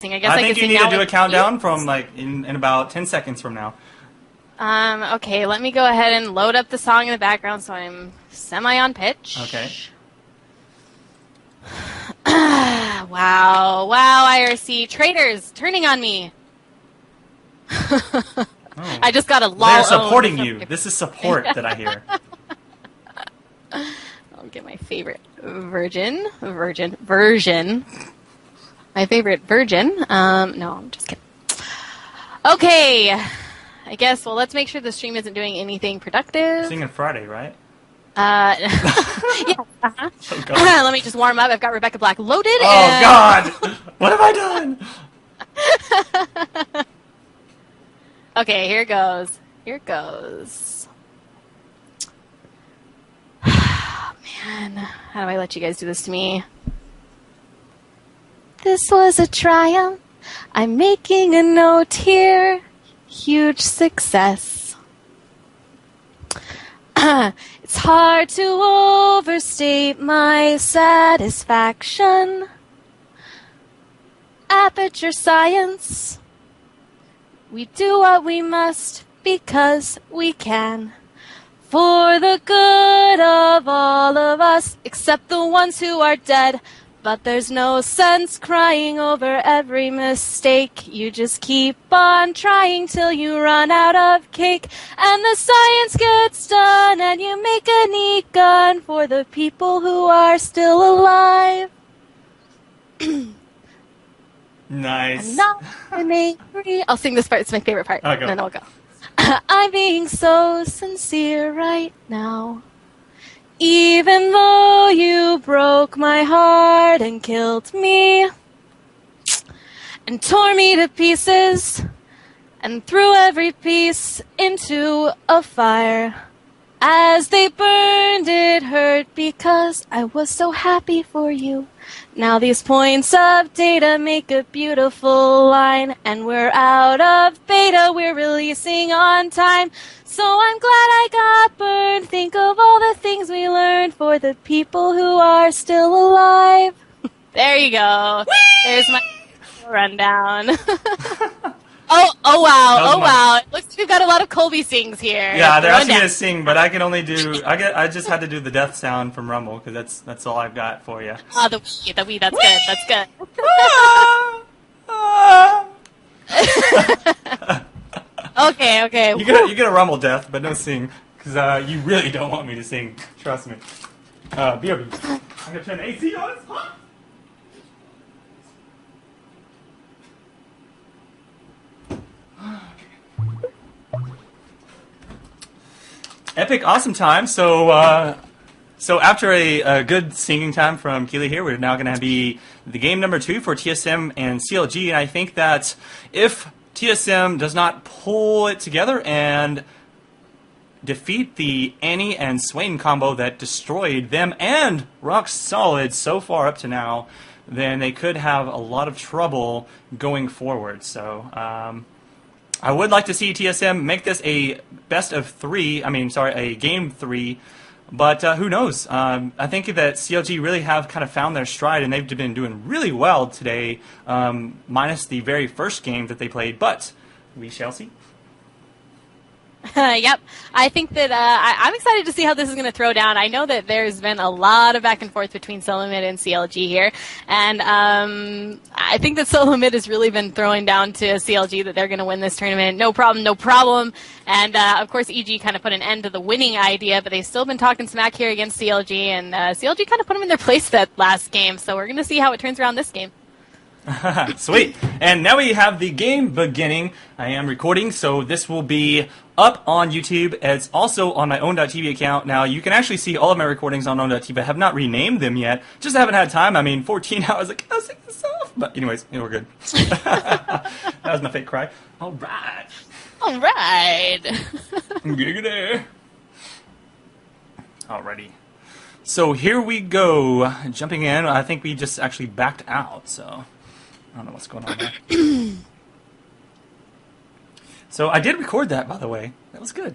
I guess I I think could you sing need to now do a with countdown from like in about 10 seconds from now. Okay, let me go ahead and load up the song in the background so I'm semi on Okay. pitch. Wow, wow, IRC traitors turning on me. Oh. I just got a They're lol supporting owned. you. This is support that I hear. I'll get my favorite version. My favorite virgin. No, I'm just kidding. Okay, I guess. Well, let's make sure the stream isn't doing anything productive. Singing Friday, right? Yeah. Uh-huh. Oh, God. Let me just warm up. I've got Rebecca Black loaded. Oh, and... God! What have I done? Okay, here goes. Here goes. Man, how do I let you guys do this to me? This was a triumph. I'm making a note here. Huge success. It's hard to overstate my satisfaction. Aperture science. We do what we must because we can. For the good of all of us, except the ones who are dead. But there's no sense crying over every mistake. You just keep on trying till you run out of cake. And the science gets done and you make a neat gun for the people who are still alive. Nice. I'm not an angry... I'll sing this part. It's my favorite part. Okay. And then I'll go. I'm being so sincere right now. Even though you broke my heart and killed me and tore me to pieces and threw every piece into a fire. As they burned, it hurt because I was so happy for you. Now these points of data make a beautiful line, and we're out of beta, we're releasing on time. So I'm glad I got burned. Think of all the things we learned for the people who are still alive. There you go. Whee! There's my rundown. Oh wow, wow. It looks like we've got a lot of Colby sings here. Yeah, they're asking me to sing, but I can only do... I just had to do the death sound from Rumble, because that's all I've got for you. Oh, the wee, that's good, that's good. Okay. You get a Rumble death, but no sing, because you really don't want me to sing. Trust me. BRB. I'm going to turn the AC on. Epic, awesome time. So after a good singing time from Keely here, we're now going to be the game number 2 for TSM and CLG. And I think that if TSM does not pull it together and defeat the Annie and Swain combo that destroyed them and Rock Solid so far up to now, then they could have a lot of trouble going forward. So I would like to see TSM make this a best of 3. A game 3. But who knows? I think that CLG really have kind of found their stride, and they've been doing really well today, minus the very first game that they played. But we shall see. Yep. I think that I'm excited to see how this is going to throw down. I know that there's been a lot of back and forth between Solomid and CLG here. And I think that Solomid has really been throwing down to CLG that they're going to win this tournament. No problem, no problem. And, of course, EG kind of put an end to the winning idea, but they've still been talking smack here against CLG. And CLG kind of put them in their place that last game. So we're going to see how it turns around this game. Sweet. And now we have the game beginning. I am recording, so this will be up on YouTube. It's also on my own.tv account. Now, you can actually see all of my recordings on own.tv. I have not renamed them yet. Just haven't had time. 14 hours, like, I'll take this off. But anyways, we're good. That was my fake cry. All right. All right. Giggity. Alrighty. So here we go. Jumping in. I think we just actually backed out, so... I don't know what's going on there. So I did record that, by the way. That was good.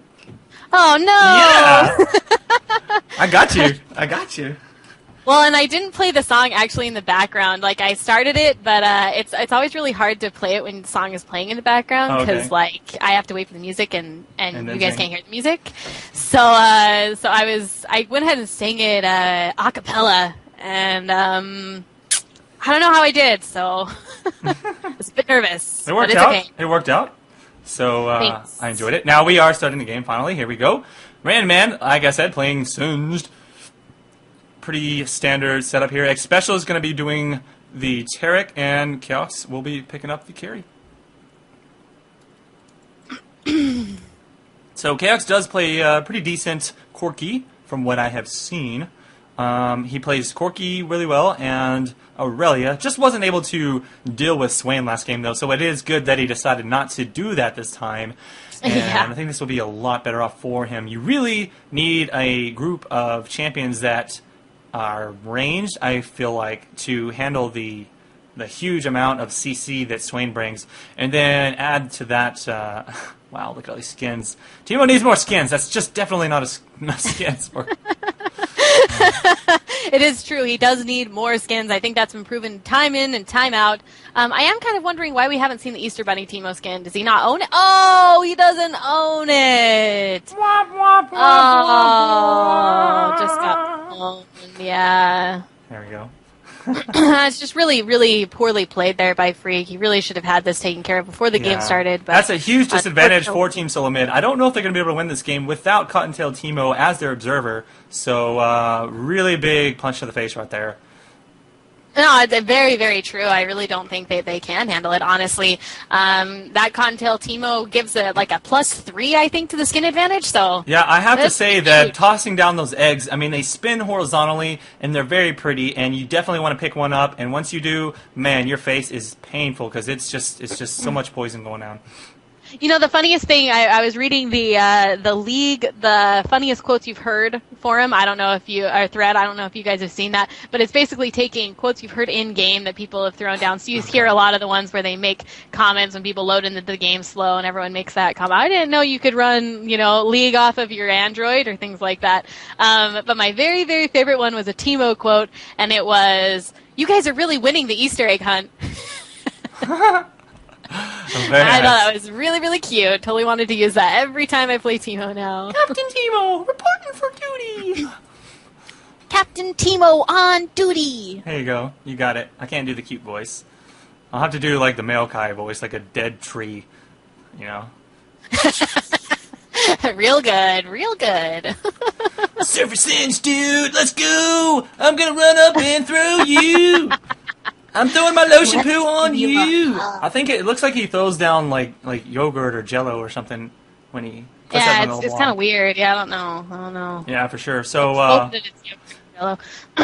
Oh, no! Yeah! I got you. Well, and I didn't play the song actually in the background. Like I started it, but it's always really hard to play it when the song is playing in the background Oh, because okay. like I have to wait for the music and And you then guys sing. can't hear the music. So I went ahead and sang it a cappella, and I don't know how I did, so I was a bit nervous, It but worked it's out. okay. It worked out. So Thanks. I enjoyed it. Now we are starting the game finally. Here we go. Random Man, like I said, playing Singed. Pretty standard setup here. X Special is going to be doing the Tarek, and Chaos will be picking up the carry. So Chaos does play pretty decent Corki, from what I have seen. He plays Corki really well, and Aurelia just wasn't able to deal with Swain last game, though, so it is good that he decided not to do that this time. And Yeah. I think this will be a lot better off for him. You really need a group of champions that are ranged, I feel like, to handle the huge amount of CC that Swain brings. And then add to that, wow, look at all these skins. Timo needs more skins. That's just definitely not enough skins for... It is true. He does need more skins. I think that's been proven time in and time out. I am kind of wondering why we haven't seen the Easter Bunny Teemo skin. Does he not own it? Oh, he doesn't own it. Oh, just got owned. Yeah. There we go. It's just really, really poorly played there by Freak. He really should have had this taken care of before the game Yeah. started. But That's a huge disadvantage for unfortunately- Team Solo Mid. I don't know if they're going to be able to win this game without Cottontail Timo as their observer. So, really big punch to the face right there. No, it's very, very true. I really don't think they can handle it, honestly. That Cottontail Teemo gives a +3, I think, to the skin advantage. So Yeah, I have to That's say that huge. tossing down those eggs, I mean, they spin horizontally, and they're very pretty, and you definitely want to pick one up, and once you do, man, your face is painful, because it's just so much poison going down. You know, the funniest thing, I was reading the league, the funniest quotes you've heard forum. I don't know if you, or thread, I don't know if you guys have seen that, but it's basically taking quotes you've heard in game that people have thrown down. So you hear a lot of the ones where they make comments when people load into the game slow and everyone makes that comment. I didn't know you could run, league off of your Android or things like that. But my very, very favorite one was a Timo quote, and it was, "You guys are really winning the Easter egg hunt." Very I nice. thought that was really, really cute. Totally wanted to use that every time I play Timo now. Captain Timo, reporting for duty! Captain Timo on duty. There you go. You got it. I can't do the cute voice. I'll have to do, like, the male Kai voice, like a dead tree, you know? Real good, real good. Surfer Singe, dude, let's go! I'm gonna run up and throw you! I'm throwing my lotion poo on give you a you! hug. I think it looks like he throws down, like yogurt or Jello or something when he puts that Yeah, in the it's little kind of wall. weird. Yeah, I don't know. Yeah, for sure. So, Hope that it's yellow.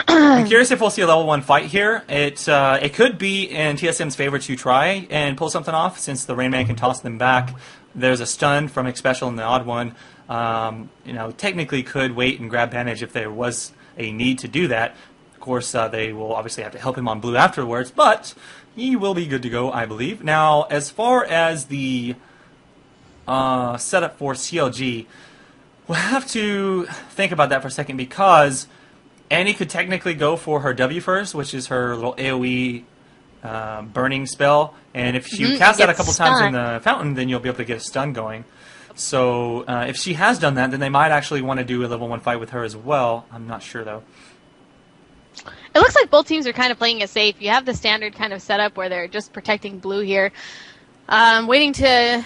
I'm curious if we'll see a level 1 fight here. It could be in TSM's favor to try and pull something off, since the Rain Man can toss them back. There's a stun from X Special and the odd one. Technically could wait and grab Bandage if there was a need to do that. Of course, they will obviously have to help him on blue afterwards, but he will be good to go, I believe. Now, as far as the setup for CLG, we'll have to think about that for a second, because Annie could technically go for her W first, which is her little AoE burning spell, and if you cast that a get couple times in stunned. the fountain, then you'll be able to get a stun going. So if she has done that, then they might actually want to do a level 1 fight with her as well. I'm not sure, though. It looks like both teams are kind of playing it safe. You have the standard kind of setup where they're just protecting blue here, waiting to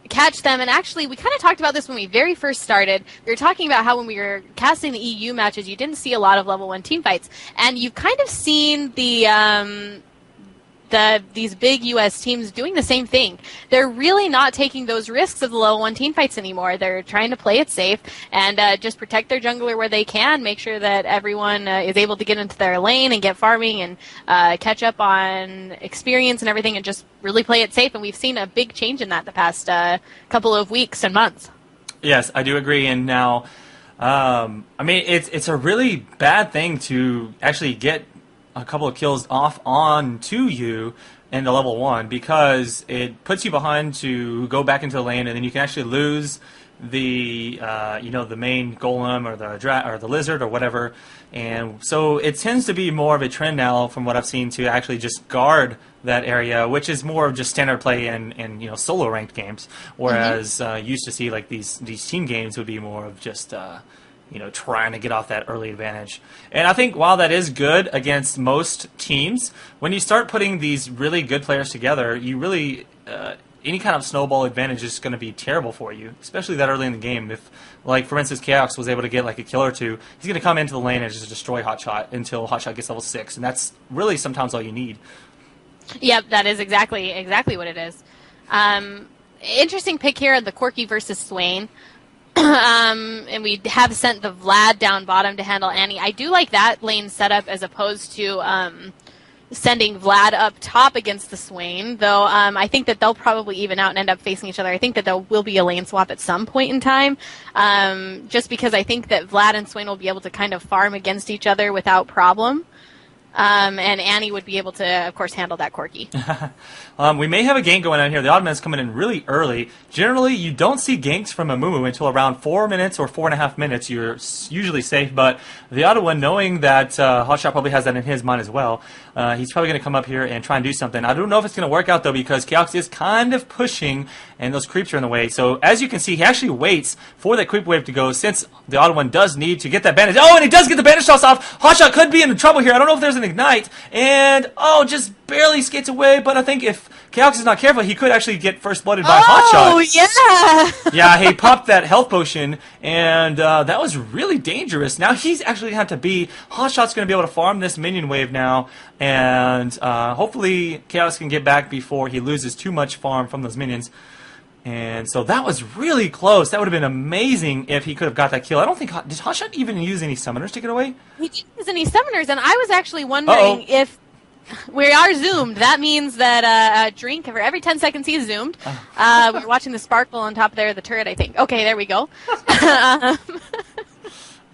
catch them. And actually, we kind of talked about this when we very first started. We were talking about how when we were casting the EU matches, you didn't see a lot of level 1 team fights. And you've kind of seen these big U.S. teams doing the same thing. They're really not taking those risks of the level 1 team fights anymore. They're trying to play it safe and just protect their jungler where they can, make sure that everyone is able to get into their lane and get farming and catch up on experience and everything, and just really play it safe. And we've seen a big change in that the past couple of weeks and months. Yes, I do agree. And now, it's a really bad thing to actually get a couple of kills off on to you in the level 1, because it puts you behind to go back into the lane, and then you can actually lose the the main golem or the lizard or whatever, and so it tends to be more of a trend now from what I've seen to actually just guard that area, which is more of just standard play and solo ranked games, whereas used to see like these team games would be more of just trying to get off that early advantage. And I think while that is good against most teams, when you start putting these really good players together, you really any kind of snowball advantage is going to be terrible for you, especially that early in the game. If, like, for instance, Chaos was able to get like a kill or two, he's going to come into the lane and just destroy Hotshot until Hotshot gets level 6, and that's really sometimes all you need. Yep, that is exactly what it is. Interesting pick here, the Corki versus Swain. And we have sent the Vlad down bottom to handle Annie. I do like that lane setup as opposed to sending Vlad up top against the Swain, though I think that they'll probably even out and end up facing each other. I think that there will be a lane swap at some point in time, just because I think that Vlad and Swain will be able to kind of farm against each other without problem. And Annie would be able to, of course, handle that Corki. We may have a gank going on here. The Oddman's coming in really early. Generally, you don't see ganks from a Mumu until around 4 minutes or 4.5 minutes. You're usually safe, but the Odd One, knowing that Hotshot probably has that in his mind as well, he's probably going to come up here and try and do something. I don't know if it's going to work out, though, because Chaos is kind of pushing, and those creeps are in the way. So, as you can see, he actually waits for that creep wave to go, since the Odd One does need to get that bandage. Oh, and he does get the bandage toss off! Hotshot could be in trouble here. I don't know if there's an ignite, and just barely skates away, but I think if Chaos is not careful, he could actually get first blooded by Hotshot. Oh, yeah! Yeah, he popped that health potion, and that was really dangerous. Now he's actually going to have to be... Hotshot's going to be able to farm this minion wave now, and hopefully Chaos can get back before he loses too much farm from those minions. And so that was really close. That would have been amazing if he could have got that kill. I don't think... Did Hotshot even use any summoners to get away? He didn't use any summoners, and I was actually wondering if... We are zoomed. That means that Drink, for every 10 seconds he's zoomed. We're watching the sparkle on top there of the turret, I think. Okay, there we go.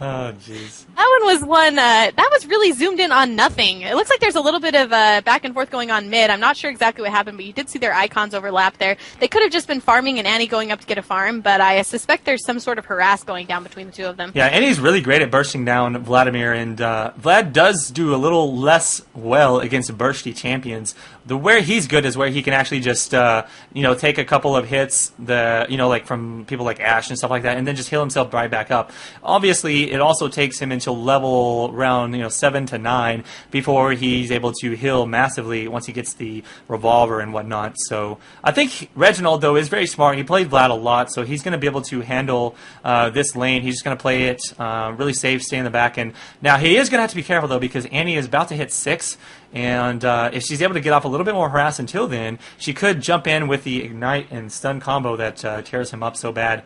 Oh, jeez. That one that was really zoomed in on nothing. It looks like there's a little bit of back and forth going on mid. I'm not sure exactly what happened, but you did see their icons overlap there. They could have just been farming and Annie going up to get a farm, but I suspect there's some sort of harass going down between the two of them. Yeah, Annie's really great at bursting down Vladimir, and Vlad does do a little less well against bursty champions. Where he's good is where he can actually just take a couple of hits, like from people like Ashe and stuff like that, and then just heal himself right back up. Obviously, it also takes him until level around 7 to 9 before he's able to heal massively once he gets the revolver and whatnot. So I think Reginald, though, is very smart. He played Vlad a lot, so he's going to be able to handle this lane. He's just going to play it really safe, stay in the back end. Now, he is going to have to be careful, though, because Annie is about to hit 6, and if she's able to get off a little bit more harass until then, she could jump in with the Ignite and Stun combo that tears him up so bad.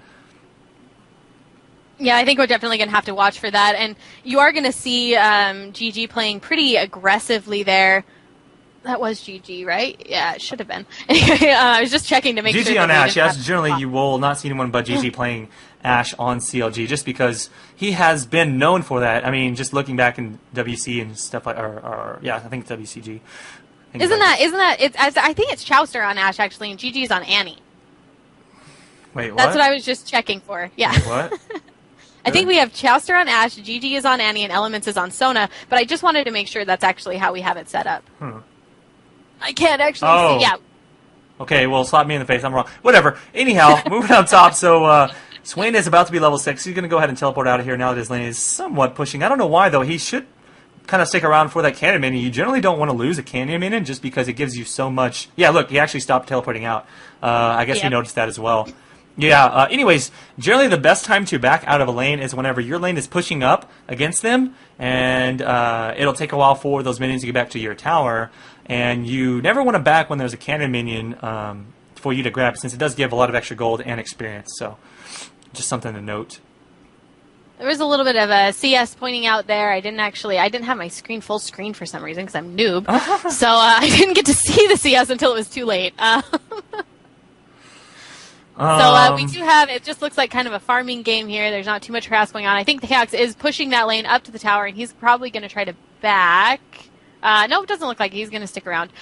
Yeah, I think we're definitely going to have to watch for that. And you are going to see GG playing pretty aggressively there. That was GG, right? Yeah, it should have been. I was just checking to make sure. GG on Ashe. Yes, generally you will not see anyone but GG playing Ashe on CLG, just because he has been known for that. I mean, just looking back in WC and stuff like, I think it's WCG. Isn't that? I think it's Chowster on Ashe actually, and GG's on Annie. Wait, what? That's what I was just checking for. Yeah. Wait, what? I think we have Chowster on Ashe, GG is on Annie, and Elements is on Sona, but I just wanted to make sure that's actually how we have it set up. I can't actually see. Yeah. Okay, well, slap me in the face. I'm wrong. Whatever. Anyhow, moving on top. So, Swain is about to be level 6. He's going to go ahead and teleport out of here now that his lane is somewhat pushing. I don't know why, though. He should kind of stick around for that cannon minion. You generally don't want to lose a cannon minion just because it gives you so much. Yeah, look, he actually stopped teleporting out. I guess you noticed that as well. Yeah, anyways, generally the best time to back out of a lane is whenever your lane is pushing up against them, and it'll take a while for those minions to get back to your tower, and you never want to back when there's a cannon minion for you to grab, since it does give a lot of extra gold and experience, so just something to note. There was a little bit of a CS pointing out there. I didn't have my screen full screen for some reason because I'm noob, so I didn't get to see the CS until it was too late. So we do have, it just looks like kind of a farming game here. There's not too much harass going on. I think the Chaos is pushing that lane up to the tower, and he's probably going to try to back. No, it doesn't look like he's going to stick around.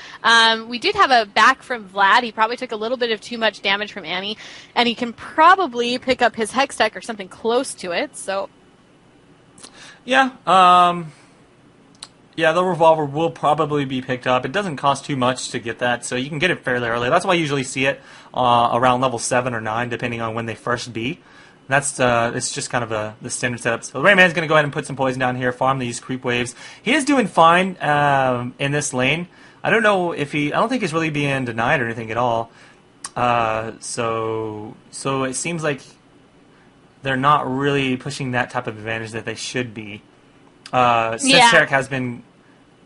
We did have a back from Vlad. He probably took a little bit of too much damage from Annie, and he can probably pick up his Hex Tech or something close to it, so... Yeah, yeah, the revolver will probably be picked up. It doesn't cost too much to get that, so you can get it fairly early. That's why I usually see it around level 7 or 9, depending on when they first be. That's it's just kind of the standard setup. So Rayman's going to go ahead and put some poison down here, farm these creep waves. He is doing fine in this lane. I don't know if I don't think he's really being denied or anything at all. So it seems like they're not really pushing that type of advantage that they should be. Since Tarek has been...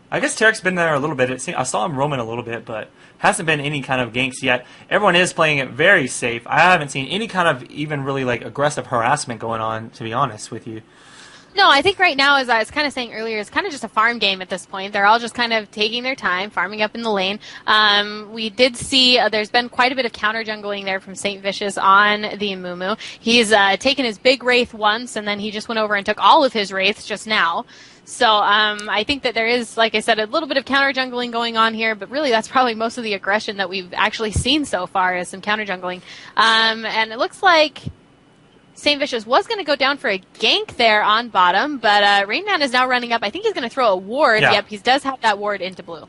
I guess Tarek's been there a little bit. I saw him roaming a little bit, but hasn't been any kind of ganks yet. Everyone is playing it very safe. I haven't seen any kind of even really like aggressive harassment going on, to be honest with you. No, I think right now, as I was kind of saying earlier, it's kind of just a farm game at this point. They're all just kind of taking their time, farming up in the lane. We did see there's been quite a bit of counter jungling there from St. Vicious on the Amumu. He's taken his big Wraith once, and then he just went over and took all of his Wraiths just now. So I think that there is, like I said, a little bit of counter jungling going on here, but really that's probably most of the aggression that we've actually seen so far is some counter jungling. And it looks like St. Vicious was going to go down for a gank there on bottom, but Rainman is now running up. I think he's going to throw a ward. Yeah. Yep, he does have that ward into blue.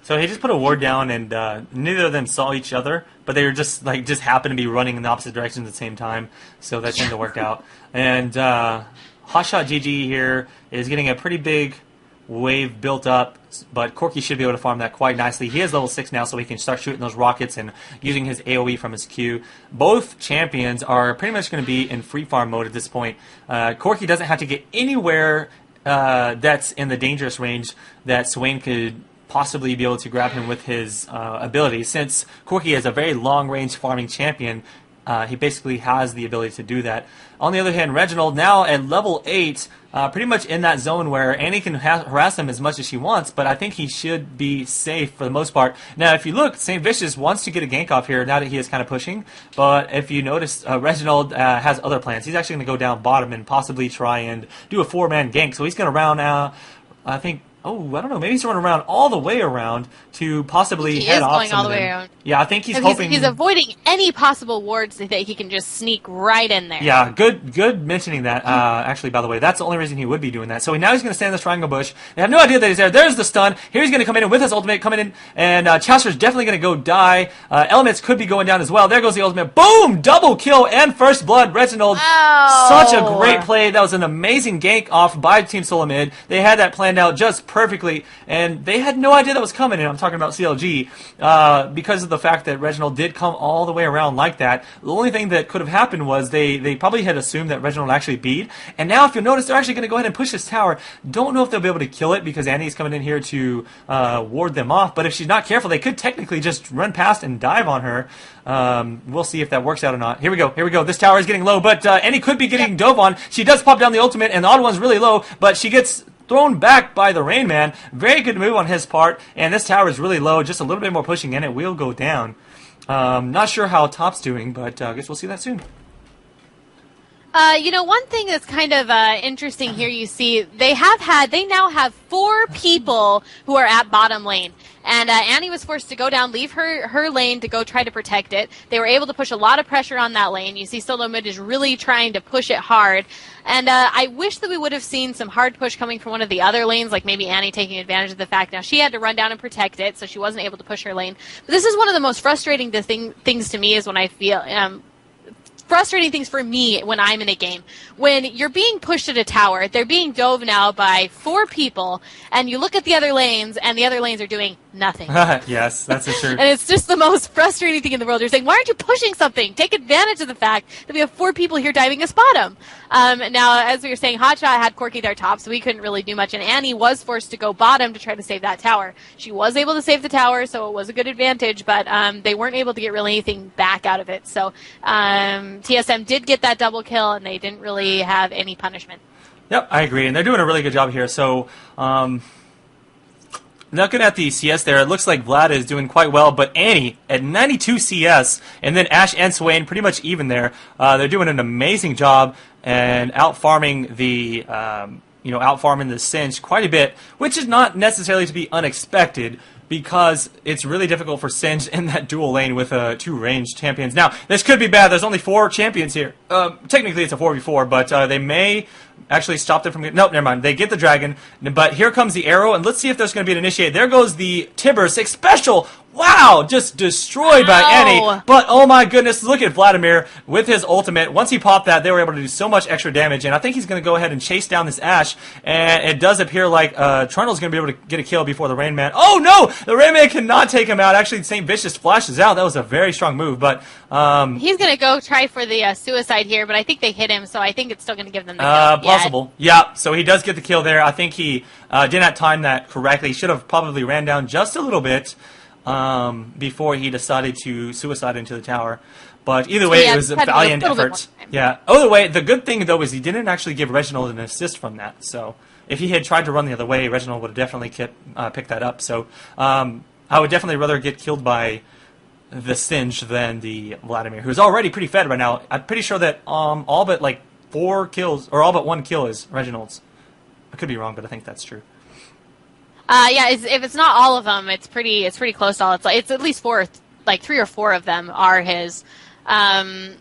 So he just put a ward down, and neither of them saw each other, but they were just happened to be running in the opposite directions at the same time, so that seemed to work out. And Hotshot GG here is getting a pretty big wave built up, but Corki should be able to farm that quite nicely. He is level 6 now, so he can start shooting those rockets and using his AoE from his Q. Both champions are pretty much going to be in free farm mode at this point. Corki doesn't have to get anywhere that's in the dangerous range that Swain could possibly be able to grab him with his ability. Since Corki is a very long-range farming champion, he basically has the ability to do that. On the other hand, Reginald, now at level 8, pretty much in that zone where Annie can harass him as much as she wants, but I think he should be safe for the most part. Now, if you look, St. Vicious wants to get a gank off here now that he is kind of pushing, but if you notice, Reginald has other plans. He's actually going to go down bottom and possibly try and do a 4-man gank, so he's going to round out, I think... Oh, I don't know. Maybe he's running around all the way around to possibly head off. He is going all the way around. Yeah, I think he's hoping... He's avoiding any possible wards that he can just sneak right in there. Yeah, good mentioning that. Actually, by the way, that's the only reason he would be doing that. So now he's going to stand in this triangle bush. They have no idea that he's there. There's the stun. Here he's going to come in with his ultimate, coming in, and Chaucer's definitely going to go die. Elements could be going down as well. There goes the ultimate. Boom! Double kill and first blood. Reginald, such a great play. That was an amazing gank off by Team Solomid. They had that planned out just perfectly, and they had no idea that was coming, and I'm talking about CLG, because of the fact that Reginald did come all the way around like that. The only thing that could have happened was they probably had assumed that Reginald actually beat, and now if you'll notice, they're actually going to go ahead and push this tower. Don't know if they'll be able to kill it, because Annie's coming in here to ward them off, but if she's not careful, they could technically just run past and dive on her. We'll see if that works out or not. Here we go. This tower is getting low, but Annie could be getting dove on. She does pop down the ultimate, and the odd one's really low, but she gets thrown back by the Rain Man. Very good move on his part, and this tower is really low. Just a little bit more pushing, and it will go down. Not sure how top's doing, but I guess we'll see that soon. One thing that's kind of interesting here, you see, they now have 4 people who are at bottom lane. And Annie was forced to go down, leave her lane to go try to protect it. They were able to push a lot of pressure on that lane. You see Solo Mid is really trying to push it hard. And I wish that we would have seen some hard push coming from one of the other lanes, like maybe Annie taking advantage of the fact now she had to run down and protect it, so she wasn't able to push her lane. But this is one of the most frustrating things to me is when I feel... frustrating things for me when I'm in a game. When you're being pushed at a tower, they're being dove now by 4 people, and you look at the other lanes, and the other lanes are doing nothing. Yes, that's for sure. And it's just the most frustrating thing in the world. You're saying, why aren't you pushing something? Take advantage of the fact that we have 4 people here diving us bottom. Now, as we were saying, Hotshot had Corki there top, so we couldn't really do much, and Annie was forced to go bottom to try to save that tower. She was able to save the tower, so it was a good advantage, but they weren't able to get really anything back out of it. So TSM did get that double kill, and they didn't really have any punishment. Yep, I agree, and they're doing a really good job here. So, looking at the CS there, it looks like Vlad is doing quite well, but Annie at 92 CS, and then Ash and Swain pretty much even there. They're doing an amazing job and out farming the out farming the Singe quite a bit, which is not necessarily to be unexpected, because it's really difficult for Singe in that dual lane with two ranged champions. Now, this could be bad. There's only 4 champions here. Technically, it's a 4v4, but they may actually stop them from getting... Nope, never mind. They get the dragon, but here comes the arrow, and let's see if there's going to be an initiate. There goes the Timber 6 special. Wow, just destroyed by Annie. But, oh my goodness, look at Vladimir with his ultimate. Once he popped that, they were able to do so much extra damage, and I think he's going to go ahead and chase down this Ashe, and it does appear like Trundle's going to be able to get a kill before the Rain Man. Oh no! The Rain Man cannot take him out. Actually, St. Vicious flashes out. That was a very strong move, but... he's going to go try for the suicide here, but I think they hit him, so I think it's still going to give them the kill. Possible. Yeah, so he does get the kill there. I think he did not time that correctly. He should have probably ran down just a little bit before he decided to suicide into the tower. But either way, it was a valiant effort. Yeah. Either way, the good thing, though, is he didn't actually give Reginald an assist from that. So if he had tried to run the other way, Reginald would have definitely picked that up. So I would definitely rather get killed by the Singe than the Vladimir, who's already pretty fed right now. I'm pretty sure that all but like 4 kills, or all but 1 kill is Reginald's. I could be wrong, but I think that's true. If it's not all of them, it's pretty close to all. It's at least 4, like 3 or 4 of them are his. I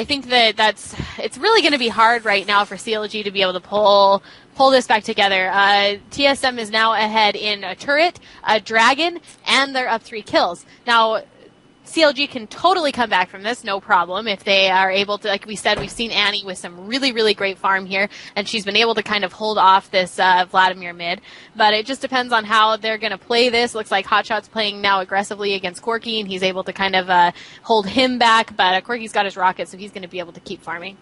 think it's really going to be hard right now for CLG to be able to pull this back together. TSM is now ahead in a turret, a dragon, and they're up 3 kills. Now, CLG can totally come back from this, no problem, if they are able to. Like we said, we've seen Annie with some really, really great farm here, and she's been able to kind of hold off this Vladimir mid. But it just depends on how they're going to play this. Looks like Hotshot's playing now aggressively against Corki, and he's able to kind of hold him back. But Corki's got his rocket, so he's going to be able to keep farming.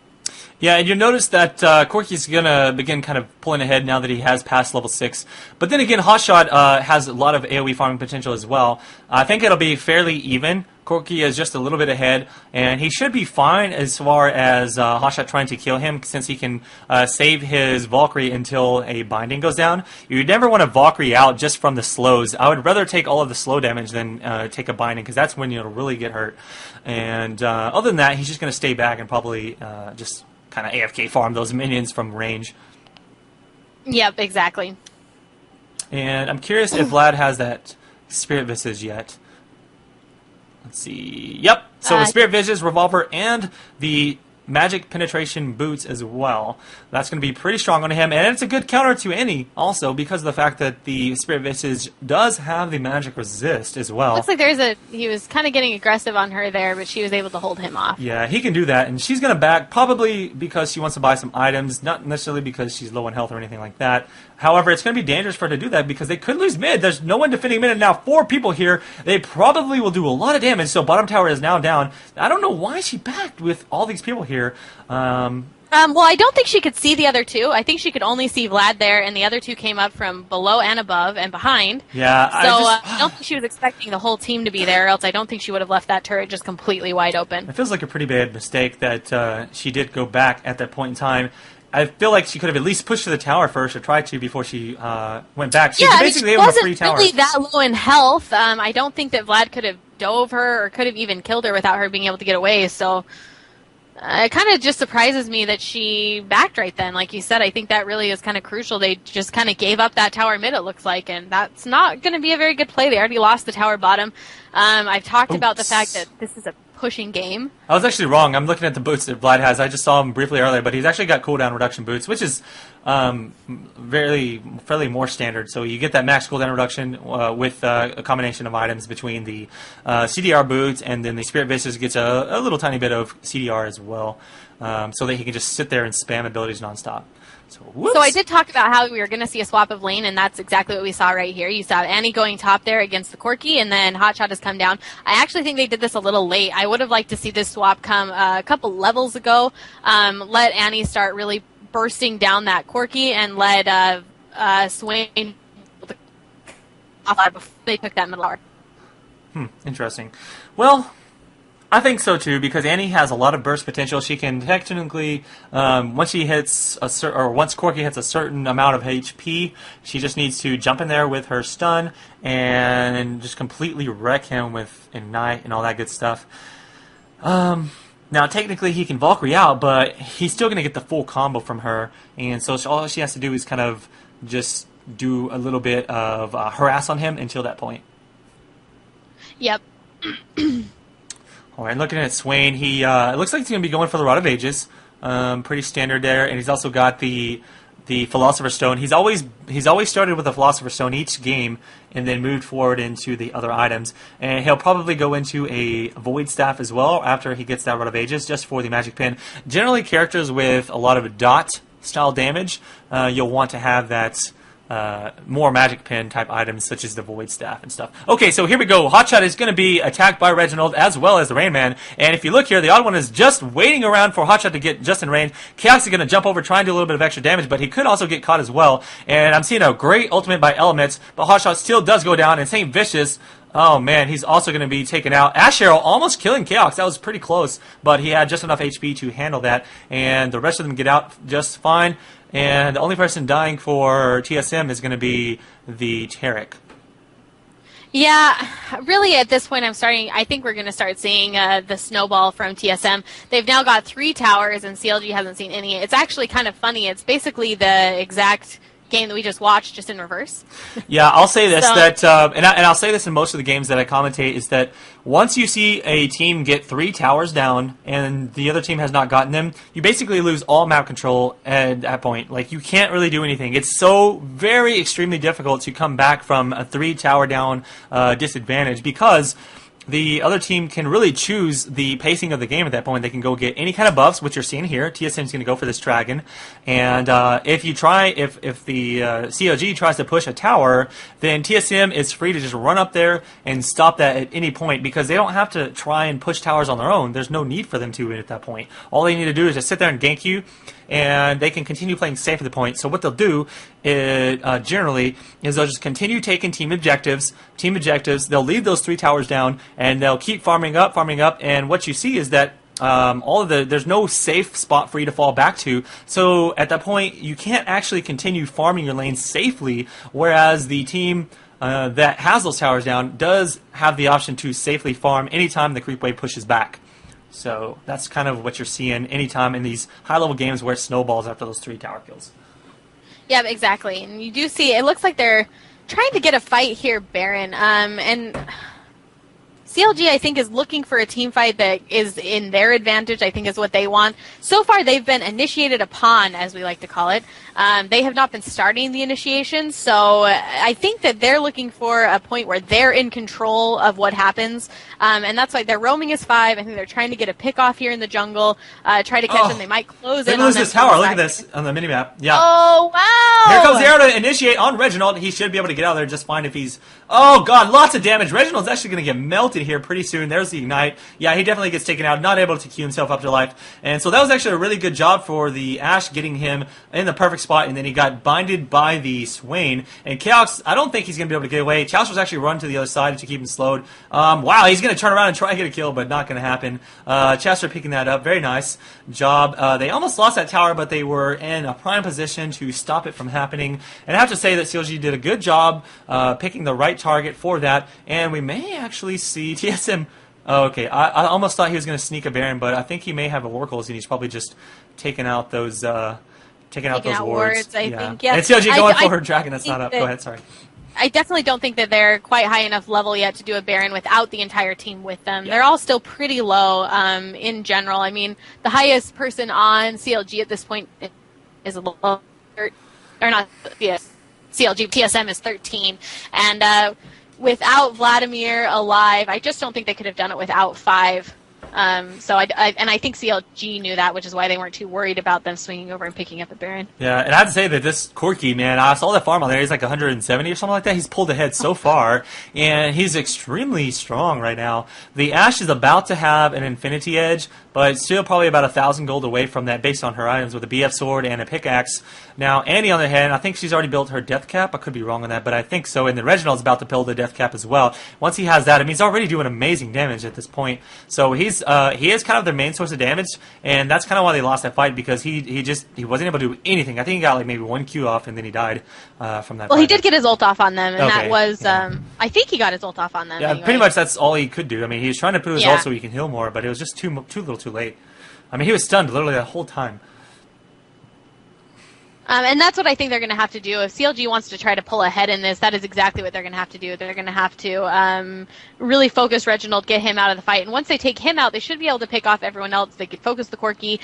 Yeah, and you'll notice that Corki's going to begin kind of pulling ahead now that he has passed level 6. But then again, Hotshot has a lot of AoE farming potential as well. I think it'll be fairly even. Corki is just a little bit ahead, and he should be fine as far as Hotshot trying to kill him, since he can save his Valkyrie until a binding goes down. You never want to Valkyrie out just from the slows. I would rather take all of the slow damage than take a binding, because that's when you'll really get hurt. And other than that, he's just going to stay back and probably just kind of AFK farm those minions from range. Yep, exactly. And I'm curious if Vlad has that Spirit Visage yet. Let's see. Yep. So the Spirit Visage, Revolver, and the Magic Penetration Boots as well. That's going to be pretty strong on him. And it's a good counter to Annie also, because of the fact that the Spirit Visage does have the Magic Resist as well. Looks like he was kind of getting aggressive on her there, but she was able to hold him off. Yeah, he can do that. And she's going to back probably because she wants to buy some items, not necessarily because she's low on health or anything like that. However, it's going to be dangerous for her to do that because they could lose mid. There's no one defending mid, and now 4 people here. They probably will do a lot of damage, so bottom tower is now down. I don't know why she backed with all these people here. Well, I don't think she could see the other 2. I think she could only see Vlad there, and the other 2 came up from below and above and behind. Yeah, so I don't think she was expecting the whole team to be there, or else I don't think she would have left that turret just completely wide open. It feels like a pretty bad mistake that she did go back at that point in time. I feel like she could have at least pushed to the tower first, or tried to before she went back. She's basically able to free tower. She wasn't really that low in health. I don't think that Vlad could have dove her or could have even killed her without her being able to get away. So it kind of just surprises me that she backed right then. Like you said, I think that really is kind of crucial. They just kind of gave up that tower mid, it looks like, and that's not going to be a very good play. They already lost the tower bottom. I've talked about the fact that this is a pushing game. I was actually wrong. I'm looking at the boots that Vlad has. I just saw him briefly earlier, but he's actually got cooldown reduction boots, which is fairly more standard. So you get that max cooldown reduction with a combination of items between the CDR boots, and then the Spirit Visage gets a little tiny bit of CDR as well, so that he can just sit there and spam abilities nonstop. So I did talk about how we were going to see a swap of lane, and that's exactly what we saw right here. You saw Annie going top there against the Corki, and then Hotshot has come down. I actually think they did this a little late. I would have liked to see this swap come a couple levels ago. Let Annie start really bursting down that Corki, and let Swain before they took that middle hour. Interesting. Well, I think so too, because Annie has a lot of burst potential. She can technically, once Corki hits a certain amount of HP, she just needs to jump in there with her stun and just completely wreck him with Ignite and all that good stuff. Now, technically, he can Valkyrie out, but he's still going to get the full combo from her. And so all she has to do is kind of just do a little bit of harass on him until that point. Yep. All right, looking at Swain, he it looks like he's going to be going for the Rod of Ages. Pretty standard there, and he's also got the Philosopher's Stone. He's always started with the Philosopher's Stone each game, and then moved forward into the other items. And he'll probably go into a Void Staff as well after he gets that Rod of Ages, just for the Magic Pin. Generally, characters with a lot of dot style damage, you'll want to have that. More Magic Pin type items such as the Void Staff and stuff. Okay, so here we go. Hotshot is going to be attacked by Reginald as well as the Rain Man. And if you look here, the Odd One is just waiting around for Hotshot to get just in range. Chaos is going to jump over, try and do a little bit of extra damage, but he could also get caught as well. And I'm seeing a great ultimate by Elements, but Hotshot still does go down. And St. Vicious, oh man, he's also going to be taken out. Ash Arrow almost killing Chaos. That was pretty close, but he had just enough HP to handle that. And the rest of them get out just fine. And the only person dying for TSM is going to be the Tarek. Yeah, really at this point I think we're going to start seeing the snowball from TSM. They've now got 3 towers and CLG hasn't seen any. It's actually kind of funny. It's basically the exact game that we just watched, just in reverse. Yeah, I'll say this, and I'll say this in most of the games that I commentate, is that once you see a team get 3 towers down and the other team has not gotten them, you basically lose all map control at that point. Like, you can't really do anything. It's so very extremely difficult to come back from a 3 tower down disadvantage, because the other team can really choose the pacing of the game at that point. They can go get any kind of buffs, which you're seeing here. TSM's going to go for this dragon. And if the CLG tries to push a tower, then TSM is free to just run up there and stop that at any point, because they don't have to try and push towers on their own. There's no need for them to at that point. All they need to do is just sit there and gank you, and they can continue playing safe at the point. So what they'll do is, generally is they'll just continue taking team objectives. They'll leave those 3 towers down, and they'll keep farming up. And what you see is that there's no safe spot for you to fall back to. So at that point, you can't actually continue farming your lanes safely. Whereas the team that has those towers down does have the option to safely farm anytime the creep wave pushes back. So that's kind of what you're seeing anytime in these high-level games where it snowballs after those 3 tower kills. Yeah, exactly. And you do see, it looks like they're trying to get a fight here, Baron. And CLG, I think, is looking for a team fight that is in their advantage, I think is what they want. So far, they've been initiated upon, as we like to call it. They have not been starting the initiation, so I think that they're looking for a point where they're in control of what happens. And that's why their roaming is 5. I think they're trying to get a pick off here in the jungle, try to catch them. They might close in on them. They lose this tower. Look at this on the minimap. Yeah. Oh, wow. Here comes the arrow to initiate on Reginald. He should be able to get out of there just fine if he's... Oh, God, lots of damage. Reginald's actually going to get melted here pretty soon. There's the Ignite. Yeah, he definitely gets taken out, not able to queue himself up to life. And so that was actually a really good job for the Ashe, getting him in the perfect spot, and then he got binded by the Swain. And Chaos, I don't think he's going to be able to get away. Chaos was actually run to the other side to keep him slowed. Wow, he's going to turn around and try and get a kill, but not going to happen. Chester picking that up. Very nice job. They almost lost that tower, but they were in a prime position to stop it from happening. And I have to say that CLG did a good job picking the right target for that, and we may actually see TSM... Oh, okay, I almost thought he was going to sneak a Baron, but I think he may have a Oracles, and he's probably just taking out those wards. I think, yeah. And CLG going for her dragon that's not up. Go ahead, sorry. I definitely don't think that they're quite high enough level yet to do a Baron without the entire team with them. Yeah. They're all still pretty low in general. I mean, the highest person on CLG at this point is a little... Or not, yes, CLG, TSM is 13. And without Vladimir alive, I just don't think they could have done it without 5. So I think CLG knew that, which is why they weren't too worried about them swinging over and picking up the Baron. Yeah, and I have to say that this Corky, man, I saw that farm on there. He's like 170 or something like that. He's pulled ahead so far, and he's extremely strong right now. The Ashe is about to have an Infinity Edge, but still probably about 1,000 gold away from that based on her items with a BF sword and a pickaxe. Now, Annie, on the other hand, I think she's already built her death cap. I could be wrong on that, but I think so. And then Reginald's about to build the death cap as well. Once he has that, I mean, he's already doing amazing damage at this point. So he's he is kind of their main source of damage, and that's kind of why they lost that fight, because he wasn't able to do anything. I think he got like maybe 1 Q off, and then he died from that. Well, fight. he did get his ult off on them, and Okay, that was yeah. I think he got his ult off on them. Yeah, anyway. pretty much that's all he could do. I mean, he was trying to put his Yeah. ult so he can heal more, but it was just too little too late. I mean, he was stunned literally the whole time. And that's what I think they're going to have to do. If CLG wants to try to pull ahead in this, that is exactly what they're going to have to do. They're going to have to really focus Reginald, get him out of the fight. And once they take him out, they should be able to pick off everyone else. They could focus the Corki.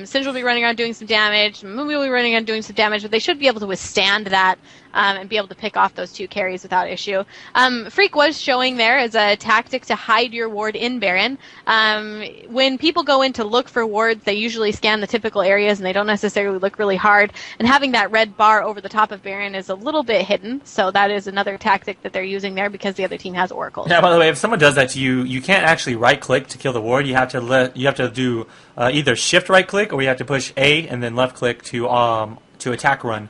Singe will be running around doing some damage. Moonby will be running around doing some damage. But they should be able to withstand that and be able to pick off those 2 carries without issue. Freak was showing there as a tactic to hide your ward in Baron. When people go in to look for wards, they usually scan the typical areas and they don't necessarily look really hard. And having that red bar over the top of Baron is a little bit hidden, so that is another tactic that they're using there because the other team has Oracle. Yeah. By the way, if someone does that to you, you can't actually right click to kill the ward. You have to do either shift right click, or you have to push A and then left click to attack run.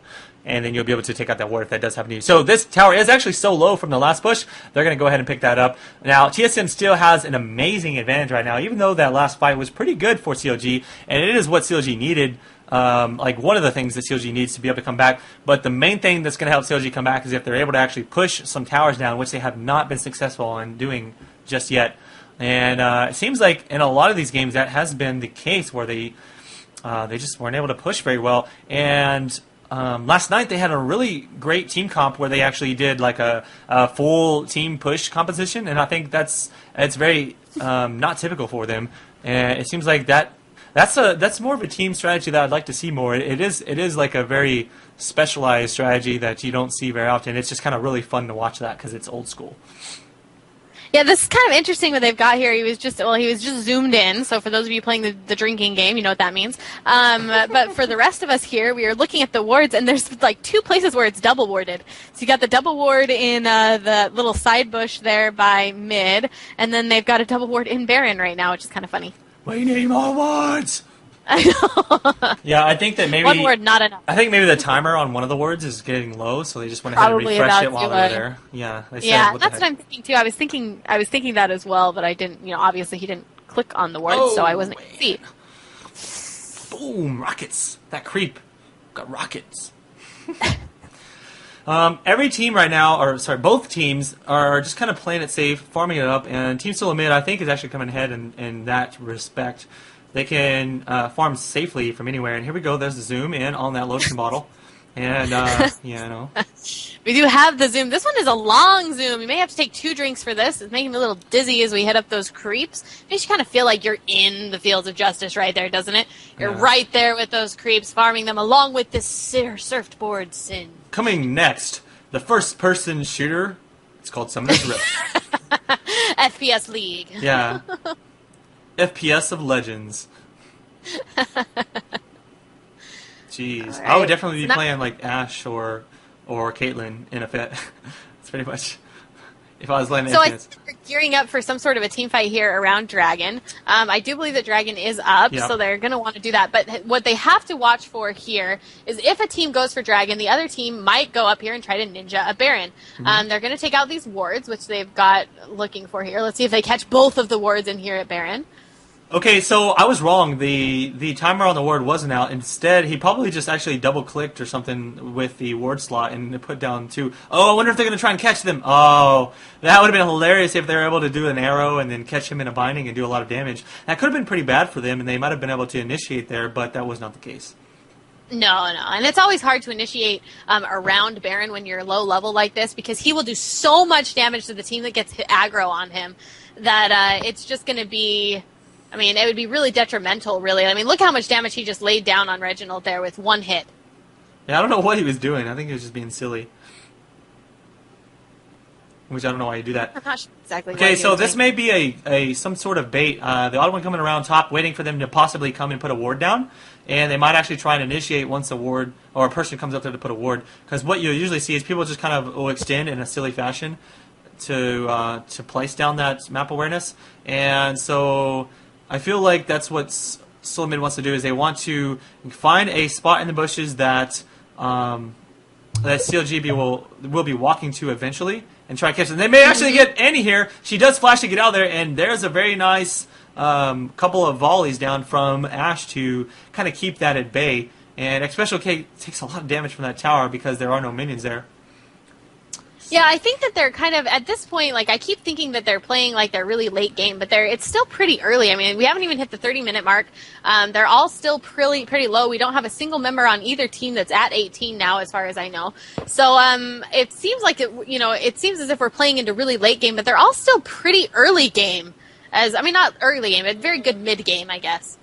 And then you'll be able to take out that ward if that does happen to you. So this tower is actually so low from the last push. They're going to go ahead and pick that up. Now, TSM still has an amazing advantage right now, even though that last fight was pretty good for CLG, and it is what CLG needed. Like one of the things that CLG needs to be able to come back. But the main thing that's going to help CLG come back is if they're able to actually push some towers down, which they have not been successful in doing just yet. And it seems like in a lot of these games that has been the case, where they just weren't able to push very well. And last night they had a really great team comp where they actually did like a full team push composition, and I think it's very not typical for them. And it seems like that's more of a team strategy that I'd like to see more. It is like a very specialized strategy that you don't see very often. It's just kind of really fun to watch that because it's old school. Yeah, this is kind of interesting what they've got here. He was just zoomed in. So for those of you playing the drinking game, you know what that means. But for the rest of us here, we are looking at the wards, and there's like 2 places where it's double warded. So you got the double ward in the little side bush there by mid, and then they've got a double ward in Baron right now, which is kind of funny. We need more wards. I know. Yeah, I think that maybe 1 ward, not enough. I think maybe the timer on one of the words is getting low, so they just went ahead and Probably refreshed about it while to, they're there. Yeah, they said, Yeah, what that's the what heck? I'm thinking too. I was thinking that as well, but I didn't. Obviously he didn't click on the word, so I wasn't able to see. Boom! Rockets. That creep got rockets. Every team right now, both teams are just kind of playing it safe, farming it up, and Team Solo Mid, I think, is actually coming ahead in that respect. They can farm safely from anywhere, and here we go. There's the zoom in on that lotion bottle, and We do have the zoom. This one is a long zoom. You may have to take 2 drinks for this. It's making me a little dizzy as we hit up those creeps. Makes you kind of feel like you're in the fields of justice right there, doesn't it? You're right there with those creeps, farming them along with this surfboard sin. Coming next, the first-person shooter. It's called Summoner's Rift. FPS League. Yeah. FPS of Legends. Jeez. Right. I would definitely be Not- playing like Ashe or Caitlyn in a fit. That's pretty much if I was playing So I FPS. think we're gearing up for some sort of a team fight here around Dragon. I do believe that Dragon is up, Yep. so they're going to want to do that. But what they have to watch for here is if a team goes for Dragon, the other team might go up here and try to ninja a Baron. They're going to take out these wards, which they've got looking for here. Let's see if they catch both of the wards in here at Baron. Okay, so I was wrong. The timer on the ward wasn't out. Instead, he probably just actually double-clicked or something with the ward slot and put down 2. Oh, I wonder if they're going to try and catch them. Oh, that would have been hilarious if they were able to do an arrow and then catch him in a binding and do a lot of damage. That could have been pretty bad for them, and they might have been able to initiate there, but that was not the case. No, and it's always hard to initiate around Baron when you're low level like this because he will do so much damage to the team that gets hit aggro on him that it's just going to be... I mean, it would be really detrimental, really. I mean, look how much damage he just laid down on Reginald there with 1 hit. Yeah, I don't know what he was doing. I think he was just being silly. Which I don't know why you do that. I'm not sure exactly. Okay, what he so was this doing. may be a some sort of bait. The odd one coming around top, waiting for them to possibly come and put a ward down, and they might actually try and initiate once a ward or a person comes up there to put a ward. Because what you usually see is people just kind of will extend in a silly fashion to place down that map awareness, and so I feel like that's what Solo Mid wants to do is they want to find a spot in the bushes that CLG will be walking to eventually and try to catch them. They may actually get Annie here. She does flash to get out there, and there's a very nice couple of volleys down from Ash to kind of keep that at bay. And Special K takes a lot of damage from that tower because there are no minions there. Yeah, I think that they're kind of, at this point, like, I keep thinking that they're playing like they're really late game, but it's still pretty early. I mean, we haven't even hit the 30-minute mark. They're all still pretty low. We don't have a single member on either team that's at 18 now, as far as I know. So it seems like, it seems as if we're playing into really late game, but they're all still pretty early game. Not early game, but very good mid game, I guess.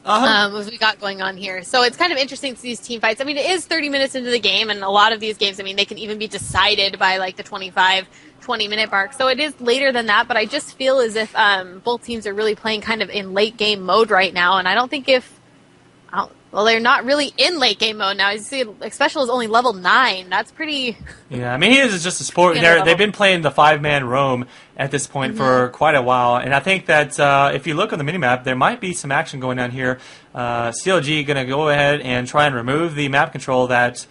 As we got going on here. So it's kind of interesting to see these team fights. I mean, it is 30 minutes into the game, and a lot of these games, I mean, they can even be decided by like the 20-minute mark. So it is later than that, but I just feel as if both teams are really playing kind of in late game mode right now, and I don't think they're not really in late game mode now. You see, Special is only level 9. That's pretty... Yeah, I mean, he is just a sport. They've been playing the 5-man roam at this point for quite a while, and I think that if you look on the minimap, there might be some action going on here. CLG going to go ahead and try and remove the map control that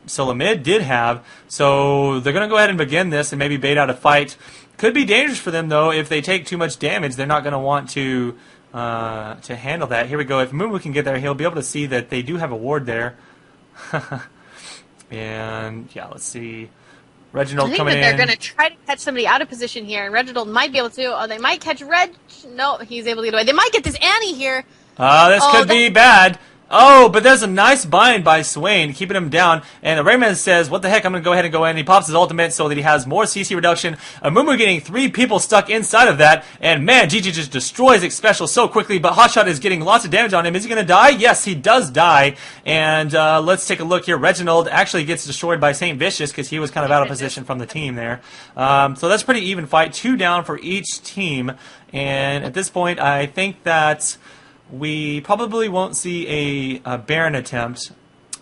Solo Mid did have, so they're going to go ahead and begin this and maybe bait out a fight. Could be dangerous for them, though. If they take too much damage, they're not going to want to handle that. Here we go. If Mumu can get there, he'll be able to see that they do have a ward there. And yeah, let's see. Reginald coming in. I think that they're going to try to catch somebody out of position here, and Reginald might be able to. Oh, they might catch Reg. No, he's able to get away. They might get this Annie here. This could be bad. Oh, but there's a nice bind by Swain, keeping him down. And the Rayman says, what the heck, I'm going to go ahead and go in. He pops his ultimate so that he has more CC reduction. Mumu getting 3 people stuck inside of that. And man, GG just destroys Special so quickly. But Hotshot is getting lots of damage on him. Is he going to die? Yes, he does die. And let's take a look here. Reginald actually gets destroyed by St. Vicious because he was kind of out of position from the team there. So that's a pretty even fight. 2 down for each team. And at this point, I think that we probably won't see a Baron attempt.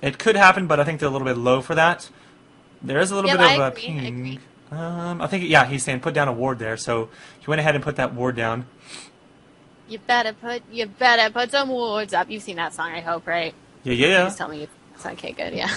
It could happen, but I think they're a little bit low for that. There is a little bit of a ping. I think, yeah, he's saying put down a ward there, so he went ahead and put that ward down. You better put some wards up. You've seen that song, I hope, right? Yeah. Please tell me it's okay, good, yeah.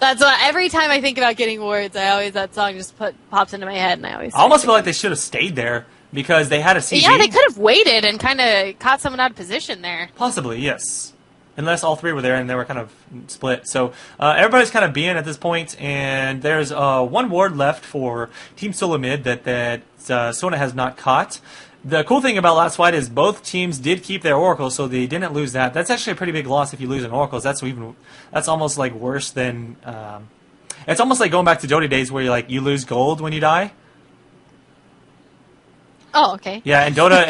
That's what, every time I think about getting wards, that song just pops into my head, and I almost feel like they should have stayed there. Because they had a CG. Yeah, they could have waited and kind of caught someone out of position there. Possibly, yes. Unless all 3 were there and they were kind of split. So everybody's kind of being at this point, and there's 1 ward left for Team Solo Mid that Sona has not caught. The cool thing about last fight is both teams did keep their Oracle, so they didn't lose that. That's actually a pretty big loss if you lose an Oracle. That's almost like worse than... it's almost like going back to Dota days where you lose gold when you die. Oh, okay. Yeah, and Dota